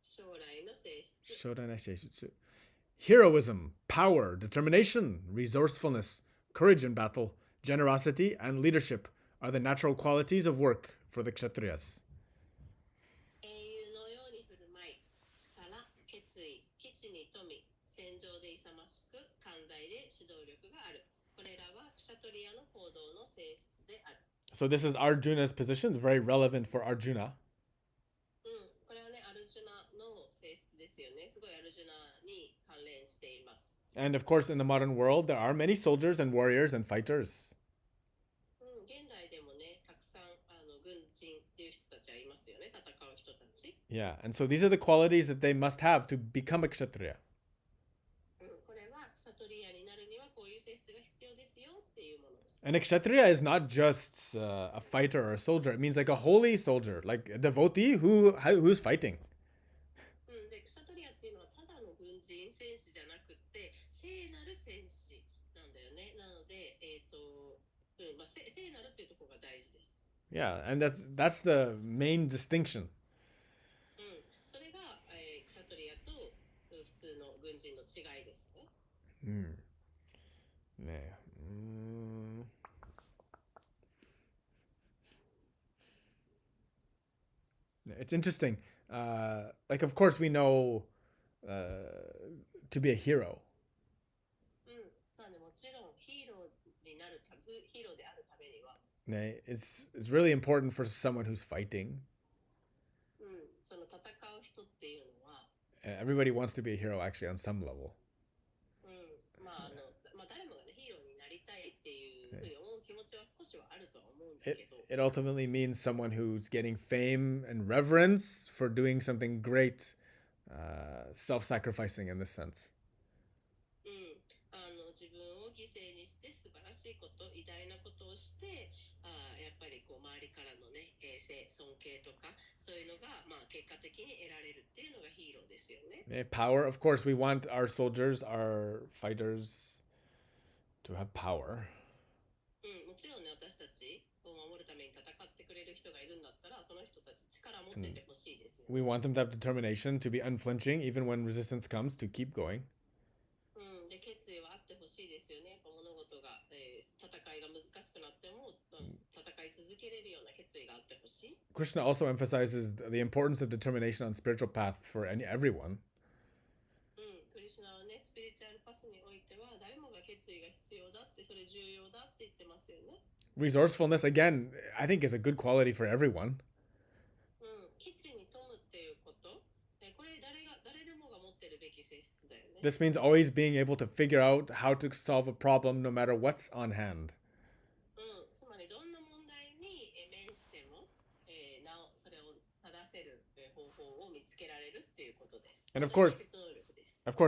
将来の性質。 Shodanai seishitsu. Heroism, power, determination, resourcefulness, courage in battle, generosity, and leadership are the natural qualities of work for the kshatriyas. 英雄のように振る舞い、力、決意、基地に富み、戦場で勇ましく、寛大で指導力がある。これらはクシャトリアの行動の性質である。 So this is Arjuna's position, very relevant for Arjuna. これはね、アルジュナの性質ですよね。すごいアルジュナに関連しています。 And of course, in the modern world, there are many soldiers and warriors and fighters. 現代でもね、たくさん軍人っていう人たちはいますよね。戦う人たち。 Yeah, and so these are the qualities that they must have to become a kshatriya. これはクシャトリアになるにはこういう性質が必要ですよっていうものです。 And a kshatriya is not just a fighter or a soldier. It means like a holy soldier, like a devotee who's fighting. でクシャトリアっていうのはただの軍人、戦士じゃなくって聖なる戦士なんだよね。なので、聖なるっていうところが大事です。 Yeah, and that's the main distinction. それが、クシャトリアと普通の軍人の違いですね。It's interesting. Like, of course, we know to be a hero. まあね、もちろんヒーローになるため、ヒーローであるためには、It's really important for someone who's fighting. その戦う人っていうのは、 Everybody wants to be a hero, actually, on some level. 誰もがね、ヒーローになりたいっていうふうに思う気持ちは少しはあるとは思うんだけど、 It ultimately means someone who's getting fame and reverence for doing something great, self-sacrificing in this sense. 自分を犠牲にしして素晴らしいこと、偉大なことをして、やっぱりこう周りからのね、尊敬とかそういうのが、結果的に得られるっていうのがヒーローですよね。Power, of course, we want our soldiers, our fighters to have power. もちろんね、私たちを守るために戦ってくれる人がいるんだったら、その人たち力持っててほしいですよね。We want them to have determination, to be unflinching, even when resistance comes, to keep going. で決意はあってほしいですよね。物事が、戦いが難しくなっても戦い続けれるような決意があってほしい。Krishna also emphasizes the importance of determination on spiritual path for everyone. クリシュナはね、スピリチュアルパスにおいては誰もが決意が必要だって、それ重要だって言ってますよね。Resourcefulness, again, I think is a good quality for everyone. 基地に富むっていうこと、これ誰でもが持ってるべき性質だよね。This means always being able to figure out how to solve a problem no matter what's on hand. つまりどんな問題に面しても、なおそれを正せる方法を見つけられるっていうことです。And of course,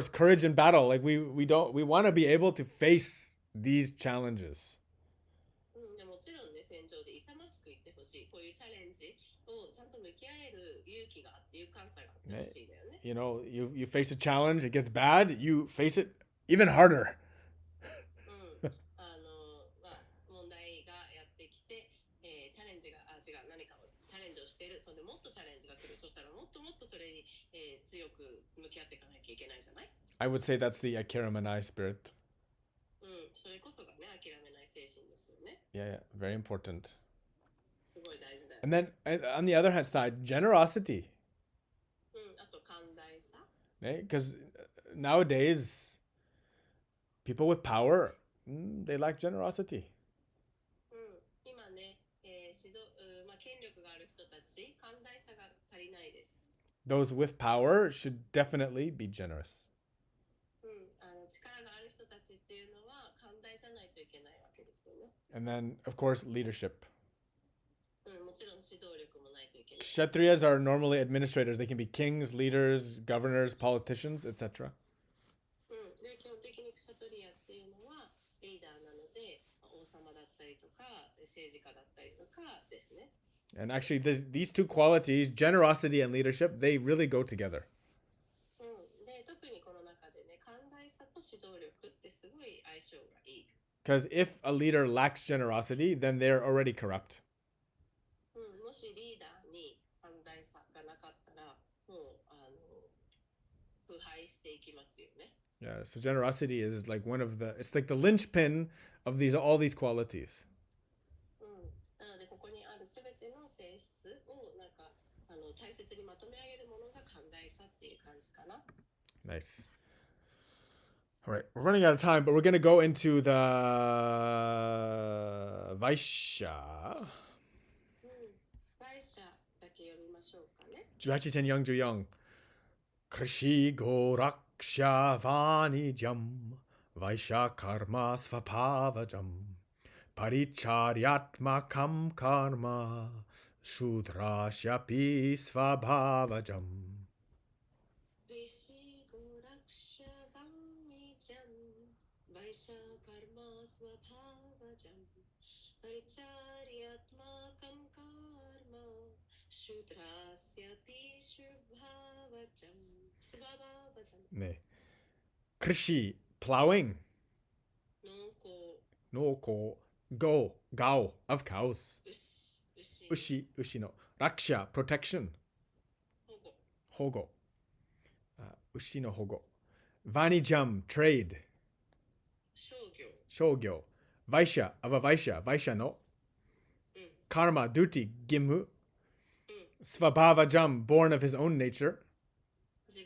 courage in battle. Like we want to be able to face these challenges. もちろんね、戦場で勇ましくいてほしい。こういうチャレンジをちゃんと向き合える勇気があって、勇敢さがあってほしいだよね。You know, you face a challenge, it gets bad, you face it even harder. 問題がやってきて、チャレンジをしている。それでもっとチャレンジが来る。そしたらもっともっとそれに、強く向き合っていかなきゃいけないじゃない？ I would say that's the Akiramanai spirit. それこそがね、諦めない精神ですよね。Yeah, very important. すごい大事だよ。And then on the other hand side, generosity. あと寛大さ。Because nowadays, people with power, they lack generosity. 今ね、権力がある人たち、寛大さが足りないです。Those with power should definitely be generous. 力がある人たちっていうのは寛大じゃないといけないわけですよね。And then, of course, leadership. もちろん指導力もないといけない。Kshatriyas are normally administrators. They can be kings, leaders, governors, politicians, etc. で、基本的にクシャトリアっていうのはリーダーなので、王様だったりとか政治家だったりとかですね。And actually, these two qualities, generosity and leadership, they really go together. で、特にこの中でね、寛大さと指導力ってすごい相性がいい。Because if a leader lacks generosity, then they're already corrupt. もしリーダーに寛大さがなかったら、もう腐敗していきますよね。Yeah, so generosity is like it's like the linchpin of all these qualities. なのでここにあるすべての性質を大切にまとめ上げるものが寛大さっていう感じかな。Nice. All right, we're running out of time, but we're going to go into the Vaishya. バイシャだけ読みましょうかね。18.44 Krishi Goraksha Vanijam Vaishya Karma Svapavajam Paricharyatmakam Karma Shudrasyapi Svabhavajam. Rishi Goraksha Vanijam Vaishya Karma Svabhavajam Paricharyatmakam Karma Shudrasyapi Svabhavajam. Krishi, plowing. Noko. Gao, of cows. Ushi no. Raksha, protection. Hogo. Ushi no hogo. Vanijam, trade. Shogyo. Vaishya, of a Vaishya. Vaishya no. Karma, duty. Gimu. Svabhavajam, born of his own nature. 自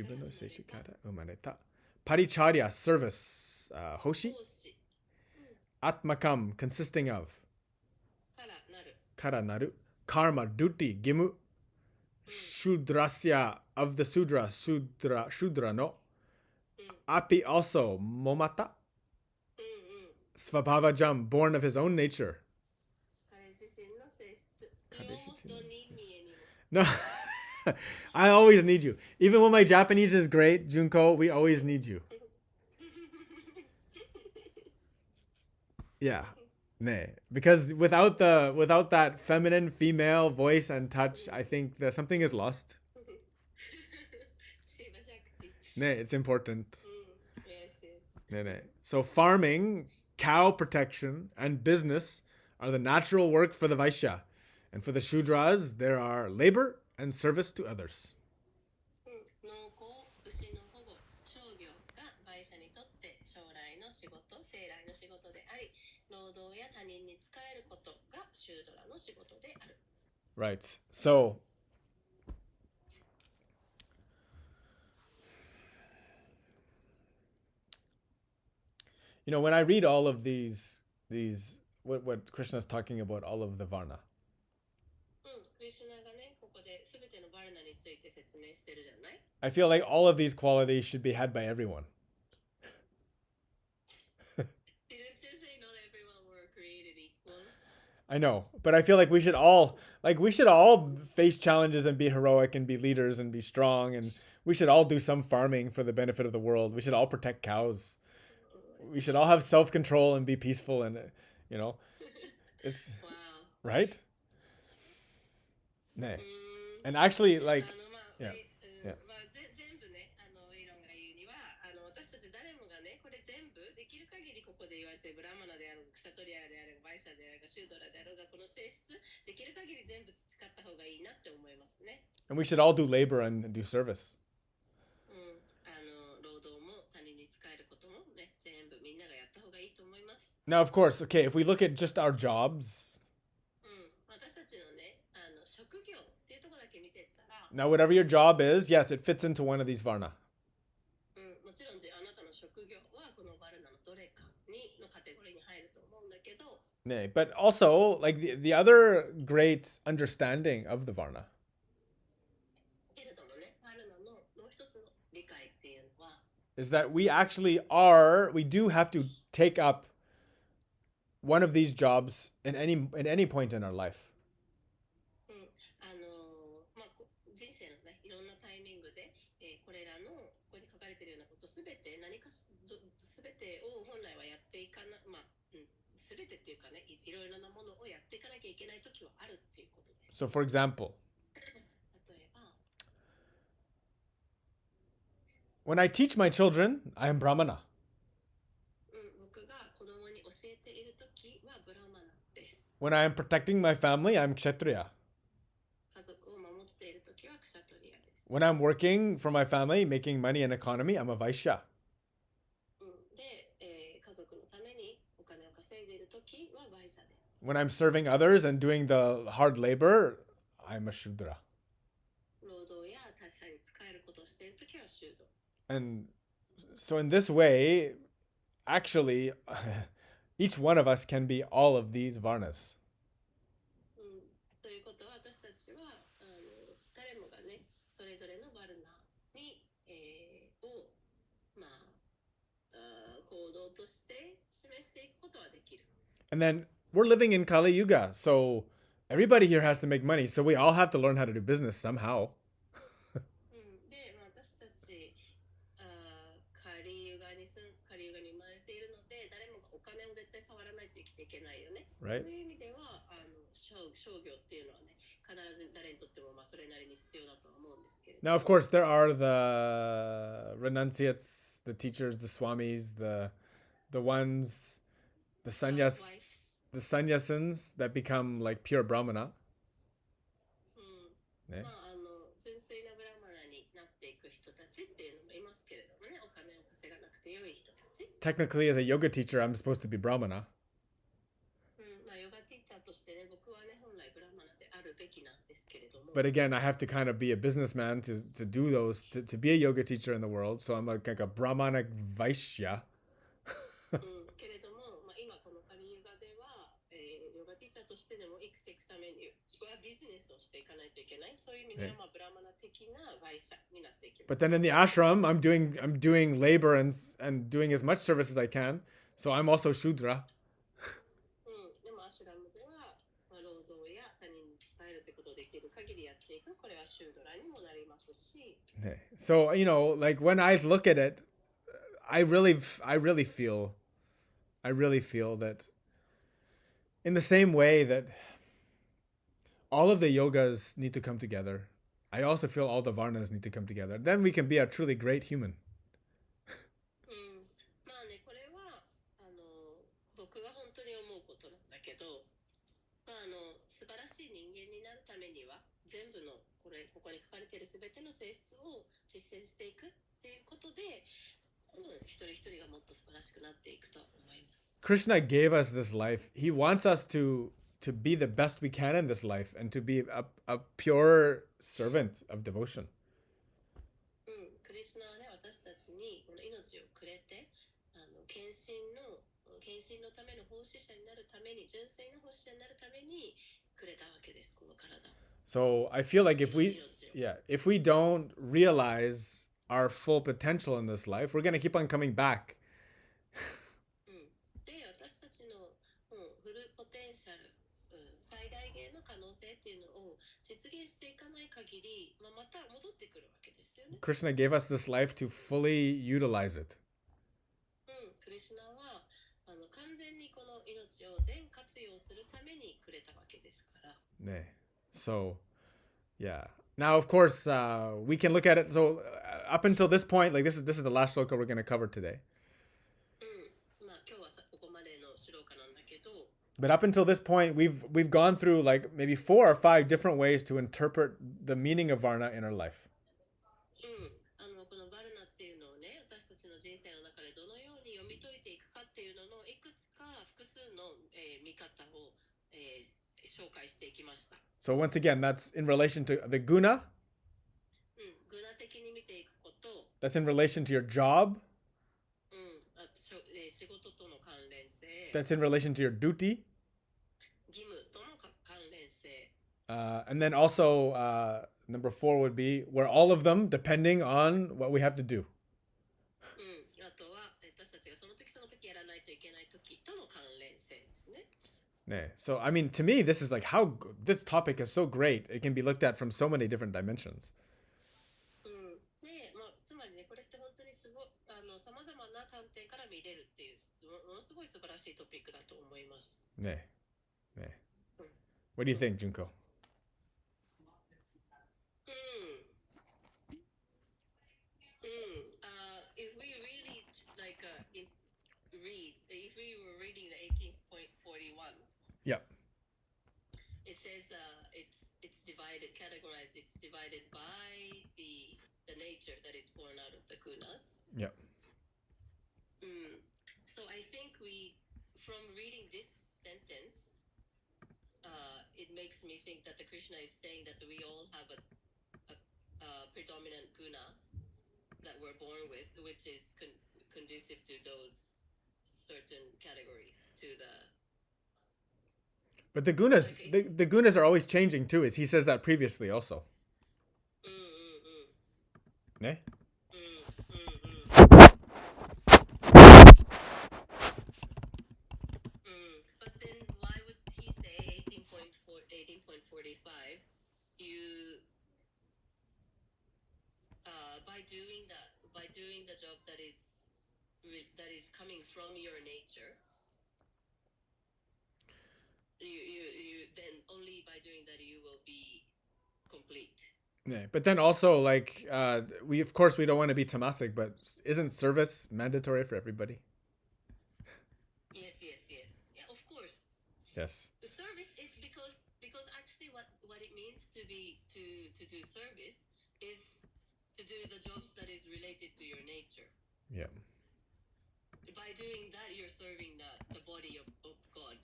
分の性質から生まれた。Paricharya, service. Hoshi. Atmakam, consisting of. からなる。Karma, duty, gimu. Shudrasya, of the Sudra, Shudra no. Api also, momata. Svabhavajam, born of his own nature. No, I always need you. Even when my Japanese is great, Junko, we always need you. Yeah. Because without that feminine female voice and touch, I think that something is lost. Shiva Shakti. It's important. Yes, yes. So farming, cow protection, and business are the natural work for the Vaishya. And for the Shudras, there are labor and service to others. 農耕、牛の保護、商業が売者にとって将来の仕事、生来の仕事であり、労働や他人に仕えることがシュードラの仕事である。Right. So, when I read all of these what Krishna's talking about, all of the Varna, クリシュナがね、ここで全てのバルナについて説明してるじゃない I feel like all of these qualities should be had by everyone. Didn't you say not everyone were created equal? I know, but I feel like we should all face challenges and be heroic and be leaders and be strong, and we should all do some farming for the benefit of the world. We should all protect cows. We should all have self-control and be peaceful, and it's Wow. right. And actually, like, まあ yeah. まあ、全部ね、イロンが言うには、私たち誰もがね、これ全部できる限りここで言われているブラマナであろうが、クシャトリアであろうが、バイシャであろうが、シュードラであろうが、この性質、できる限り全部培った方がいいなって思いますね。And we should all do labor and do service. 労働も他人に仕えることもね、全部みんながやった方がいいと思います。Now, of course, okay, if we look at just our jobs, 私たちのね、職業っていうところだけ見てったら、now whatever your job is, yes, it fits into one of these Varna. もちろんあなたの職業はこのバルナのどれかのカテゴリーに入ると思うんだけど、But also, like the other great understanding of the Varna けれどもね、バルナのもう一つの理解っていうのは、is that we do have to take up one of these jobs in any point in our life. まあ、人生のね、いろんなタイミングで、これらのここに書かれているようなことすべてすべてを本来はやっていかな、まあ、すべてっていうかね、いろいろなものをやっていかなきゃいけないときはあるっていうことです。So, for example, 例えば、when I teach my children, I am Brahmana. 僕が子供に教えているときはブラマナです。 When I am protecting my family, I'm Kshatriya. 家族を守っているときはクシャトリアです。 When I'm working for my family, making money and economy, I'm a Vaishya. で、家族のためにお金を稼いでいるときはバイシャです。 When I'm serving others and doing the hard labor, I'm a Shudra. 労働や他者に仕えることをしているときはシュード。 And so in this way, actually, each one of us can be all of these Varnas. ということは私たちは誰もがね、それぞれのバルナに、を、まあ、行動として示していくことはできる。 And then we're living in Kali Yuga, so everybody here has to make money. So we all have to learn how to do business somehow. で、私たちカリユガに生まれているので、誰もがお金を絶対触らないと生きていけないよね。Right. そういう意味では商業っていうのはね、必ず誰にとってもまあそれなりに必要だとは思うんですけれど。 Now, of course, there are the renunciates, the teachers, the swamis, the ones, the sannyasins that become like pure brahmana. ね。まあ純粋なブラマナになっていく人たちっていうのもいますけれどもね、お金を稼がなくて良い人たち。 Technically, as a yoga teacher, I'm supposed to be brahmana. まあヨガティーチャーとしてね、僕はね本来ブラマナであるべきなんですけれども。 But again, I have to kind of be a businessman to do those, to be a yoga teacher in the world. So I'm like a brahmanic vaishya. けれども、まあ、今このカリユガでは、ヨガティーチャーとしてでも生きていくためにはビジネスをしていかないといけない。そういう意味では、まあ、ブラマナ的なワイシャになっていきます。 But then in the ashram, I'm doing labor and doing as much service as I can. So I'm also Shudra. でもアシュラムでは、まあ、労働や他人に伝えるということをできる限りやっていく。これはシュードラにもなりますし。 So, like when I look at it, I really feel that in the same way that all of the yogas need to come together, I also feel all the varnas need to come together. Then we can be a truly great human. まあね、これは僕が本当に思うことなんだけど、素晴らしい人間になるためには全部のここに書かれているすべての性質を実践していくっていうことで、一人一人がもっと素晴らしくなっていくと思います。Krishna gave us this life. He wants us to be the best we can in this life and to be a pure servant of devotion. クリシュナはね、私たちにこの命をくれて、献身のための奉仕者になるために、純粋な奉仕者になるためにくれたわけです、この体を。So I feel like if we don't realize our full potential in this life, we're going to keep on coming back. で、私たちの、フルポテンシャル、最大限の可能性っていうのを実現していかない限り、また戻ってくるわけですよね。Krishna gave us this life to fully utilize it. クリシュナは完全にこの命を全活用するためにくれたわけですから。ね。So, yeah. Now, of course, we can look at it. So, up until this point, like this is the last shloka we're going to cover today. まあ今日はここまでのシローカなんだけど。But up until this point, we've gone through like maybe 4 or 5 different ways to interpret the meaning of varna in our life. このバルナっていうのをね、私たちの人生の中でどのように読み解いていくかっていうののいくつか複数の、見方を、紹介していきました。So once again, that's in relation to the guna. グナ的に見ていくこと。That's in relation to your job. 仕事との関連性。That's in relation to your duty. 義務との関連性。And then also, number 4 would be where all of them depending on what we have to do. あとは私たちがその時その時やらないといけない時との関連性ですね。So, I mean, to me, this is like this topic is so great. It can be looked at from so many different dimensions. つまりね、これって本当にさまざまな観点から見れるっていうものすごい素晴らしいトピックだと思います。What do you think, Junko? If we really if we were reading the 18.41, Yep. It says it's divided, categorized. It's divided by the nature that is born out of the gunas. Yep. So I think from reading this sentence, it makes me think that the Krishna is saying that we all have a predominant guna that we're born with, which is conducive to those certain categories, to the. But the gunas, the gunas are always changing too. As he says that previously, also. Ne? But then, why would he say 18.45? By doing the job that is coming from your nature. You then only by doing that you will be complete. Yeah, but then also like we don't want to be tamasic, but isn't service mandatory for everybody? Yes. Yeah, of course. Yes. The service is because actually what it means to do service is to do the jobs that is related to your nature. Yeah. By doing that, you're serving the body of God.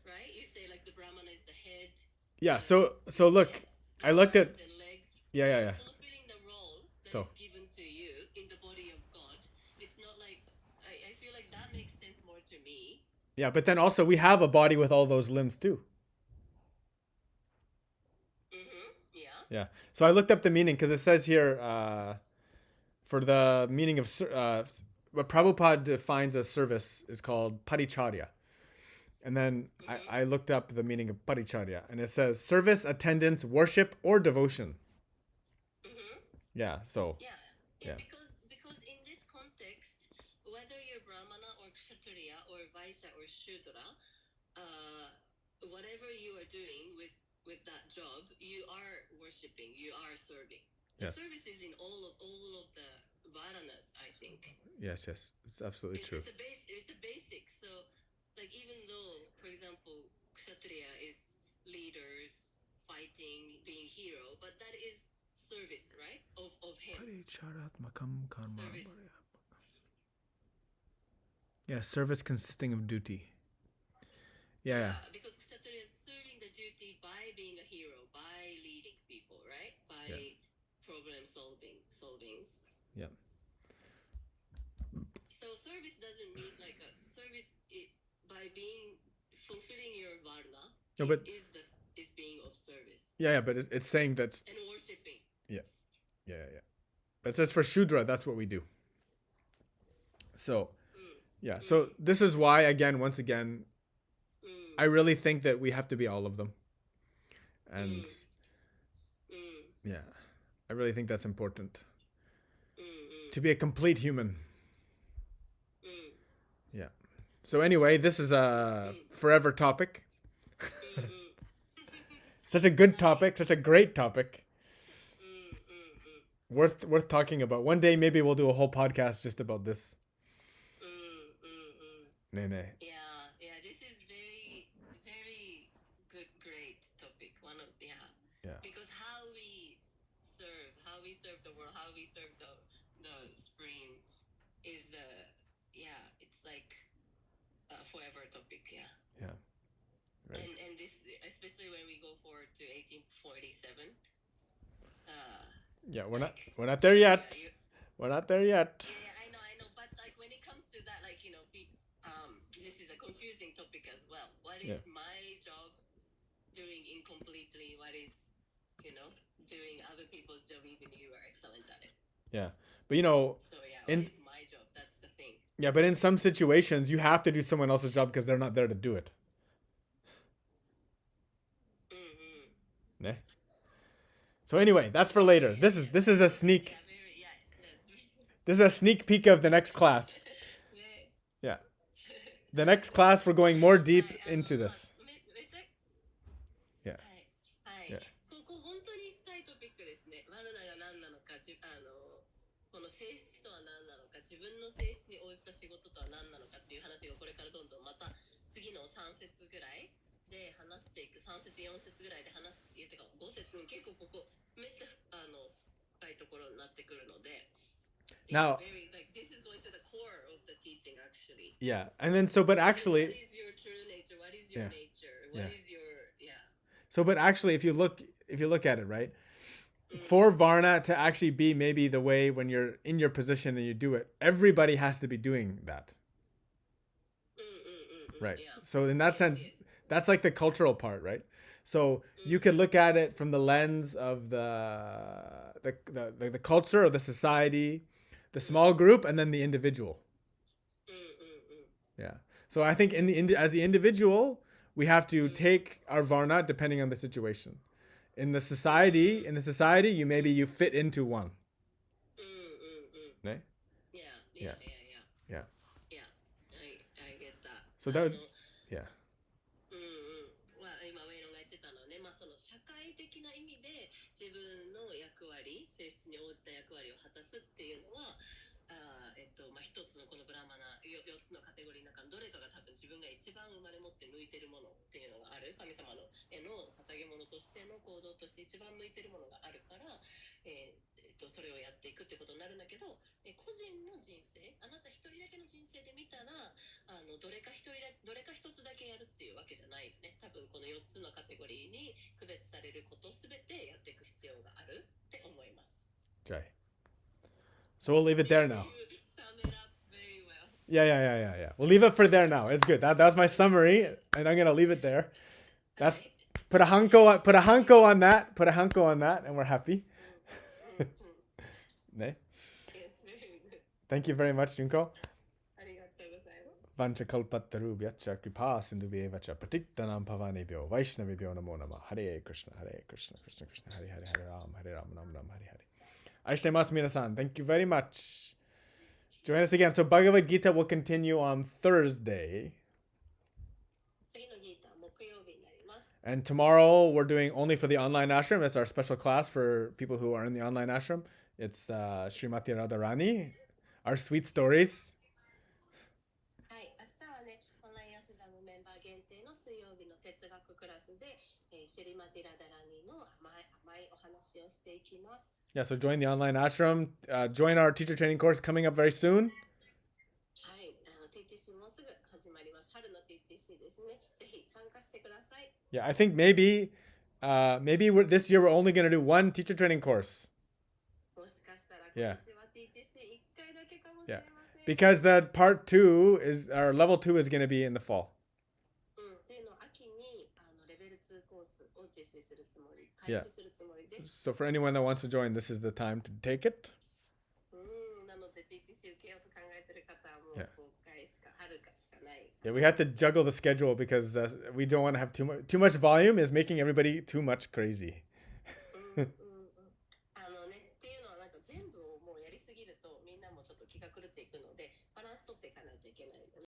Right? You say like the Brahmana is the head. Yeah. So look, I looked at. And legs. Yeah. Fulfilling the role that is given to you in the body of God. It's not like I feel like that makes sense more to me. Yeah, but then also we have a body with all those limbs too. Yeah. So I looked up the meaning because it says here for the meaning of what Prabhupada defines as service is called paricharya. And then I looked up the meaning of paricharya, and it says service, attendance, worship, or devotion. Yeah. So. Yeah. Because in this context, whether you're Brahmana or Kshatriya or Vaishya or Shudra, whatever you are doing with that job, you are worshiping, you are serving. The Yes. service is in all of the varanas, I think. Yes, it's absolutely true. It's a basic. So, like, even though, for example, kshatriya is leaders fighting, being hero, but that is service, right? Of him. Service. Yeah, service consisting of duty. Yeah. Because kshatriya is serving the duty by being a hero, by leading people, right? By problem solving. Yeah. So service doesn't mean like a service by fulfilling your varna. No, but is being of service. Yeah, but it's saying that's and worshiping. Yeah. But it says for Shudra, that's what we do. So, so this is why, once again, I really think that we have to be all of them. And I really think that's important. To be a complete human. Yeah. So anyway, this is a forever topic. Such a good topic, such a great topic. Worth talking about. One day maybe we'll do a whole podcast just about this. Yeah, this is very, very good, great topic. One of because how we serve the world, how we serve the spring is it's like a forever topic. Yeah. Right. And this, especially when we go forward to 1847. We're not there yet. We're not there yet. Yeah, I know. But like when it comes to that, like this is a confusing topic as well. What is my job doing incompletely? What is doing other people's job even you are excellent at it? Yeah, but So what is my job? That's the thing. Yeah, but in some situations you have to do someone else's job because they're not there to do it. So anyway, that's for later. This is a sneak. This is a sneak peek of the next class. Yeah. The next class we're going more deep into this. Yeah. ここ本当に深いトピックですね。ワルナが何なのか、この性質とは何なのか、自分の性質に応じた仕事とは何なのかっていう話がこれからどんどんまた次の3節ぐらいで話していく。3節4節ぐらいで話していく。てか5節結構ここめっちゃ深いところになってくるので。Now, this is going to the core of the teaching, actually. Yeah, and then but actually, what is your true nature? What is your nature? What is your So, but actually, if you look at it, right, for Varna to actually be maybe the way when you're in your position and you do it, everybody has to be doing that, right? So in that sense, that's like the cultural part, right? So you could look at it from the lens of the culture or the society, the small group, and then the individual. Yeah. So I think as the individual, we have to take our varna depending on the situation. In the society, you fit into one. Right? Yeah. I get that. So that would, 今ウェイロンが言ってたのはね、その社会的な意味で自分の役割、性質に応じた役割を果たすっていうのは、一つのこのブラマナ4つのカテゴリーの中のどれかが多分自分が一番生まれ持って向いてるものっていうのがある、神様のへの捧げ物としての行動として一番向いてるものがあるから、それをやっていくってことになるんだけど、個人の人生、あなた一人だけの人生で見たらどれか一つだけやるっていうわけじゃないよね。多分この4つのカテゴリーに区別されることすべてやっていく必要があるって思います。Okay. So we'll leave it there now. Yeah. We'll leave it for there now. It's good. That was my summary, and I'm gonna leave it there. That's put a hanko on that. Put a hanko on that, and we're happy. Yes, very good. Thank you very much, Junko. ありがとうございます。Vanchakalpatarubhyacha kripasindhuvevacha patittanam pavanebhyo vaishnavibhyo namo namah. Hare Krishna, Hare Krishna, Krishna Krishna, Hare Hare, Hare Ram, Ram Ram, Hare Hare. Aishitemasu minasan. Thank you very much. Join us again. So Bhagavad Gita will continue on Thursday. 次のギーます。And tomorrow we're doing only for the online ashram. It's our special class for people who are in the online ashram. It's Srimati Radharani, our sweet stories. はい、明日はね、オンラインアシュラムメンバー限定の水曜日の哲学クラスで、シュリマティラダラニの甘いお話をしていきます。Yeah, so join the online ashram. Join our teacher training course coming up very soon. はい、TTC もうすぐ始まります。春の TTC ですね。ぜひ参加してください。Yeah, I think maybe this year we're only going to do one teacher training course. もしかしたら今年は TTC 1回だけかもしれません。Because that part 2 is, or level 2 is going to be in the fall. っていうのを秋にレベル2コースを実施するつもり、開始するつもりです。So for anyone that wants to join, this is the time to take it. なので TTC 受けようと考えてる方はもう今回しか春かしかない。Yeah, we had to juggle the schedule because we don't want to have too much volume is making everybody too much crazy. っていうのはなんか全部をもうやりすぎるとみんなもちょっと気が狂っていくのでバランス取っていかないといけない。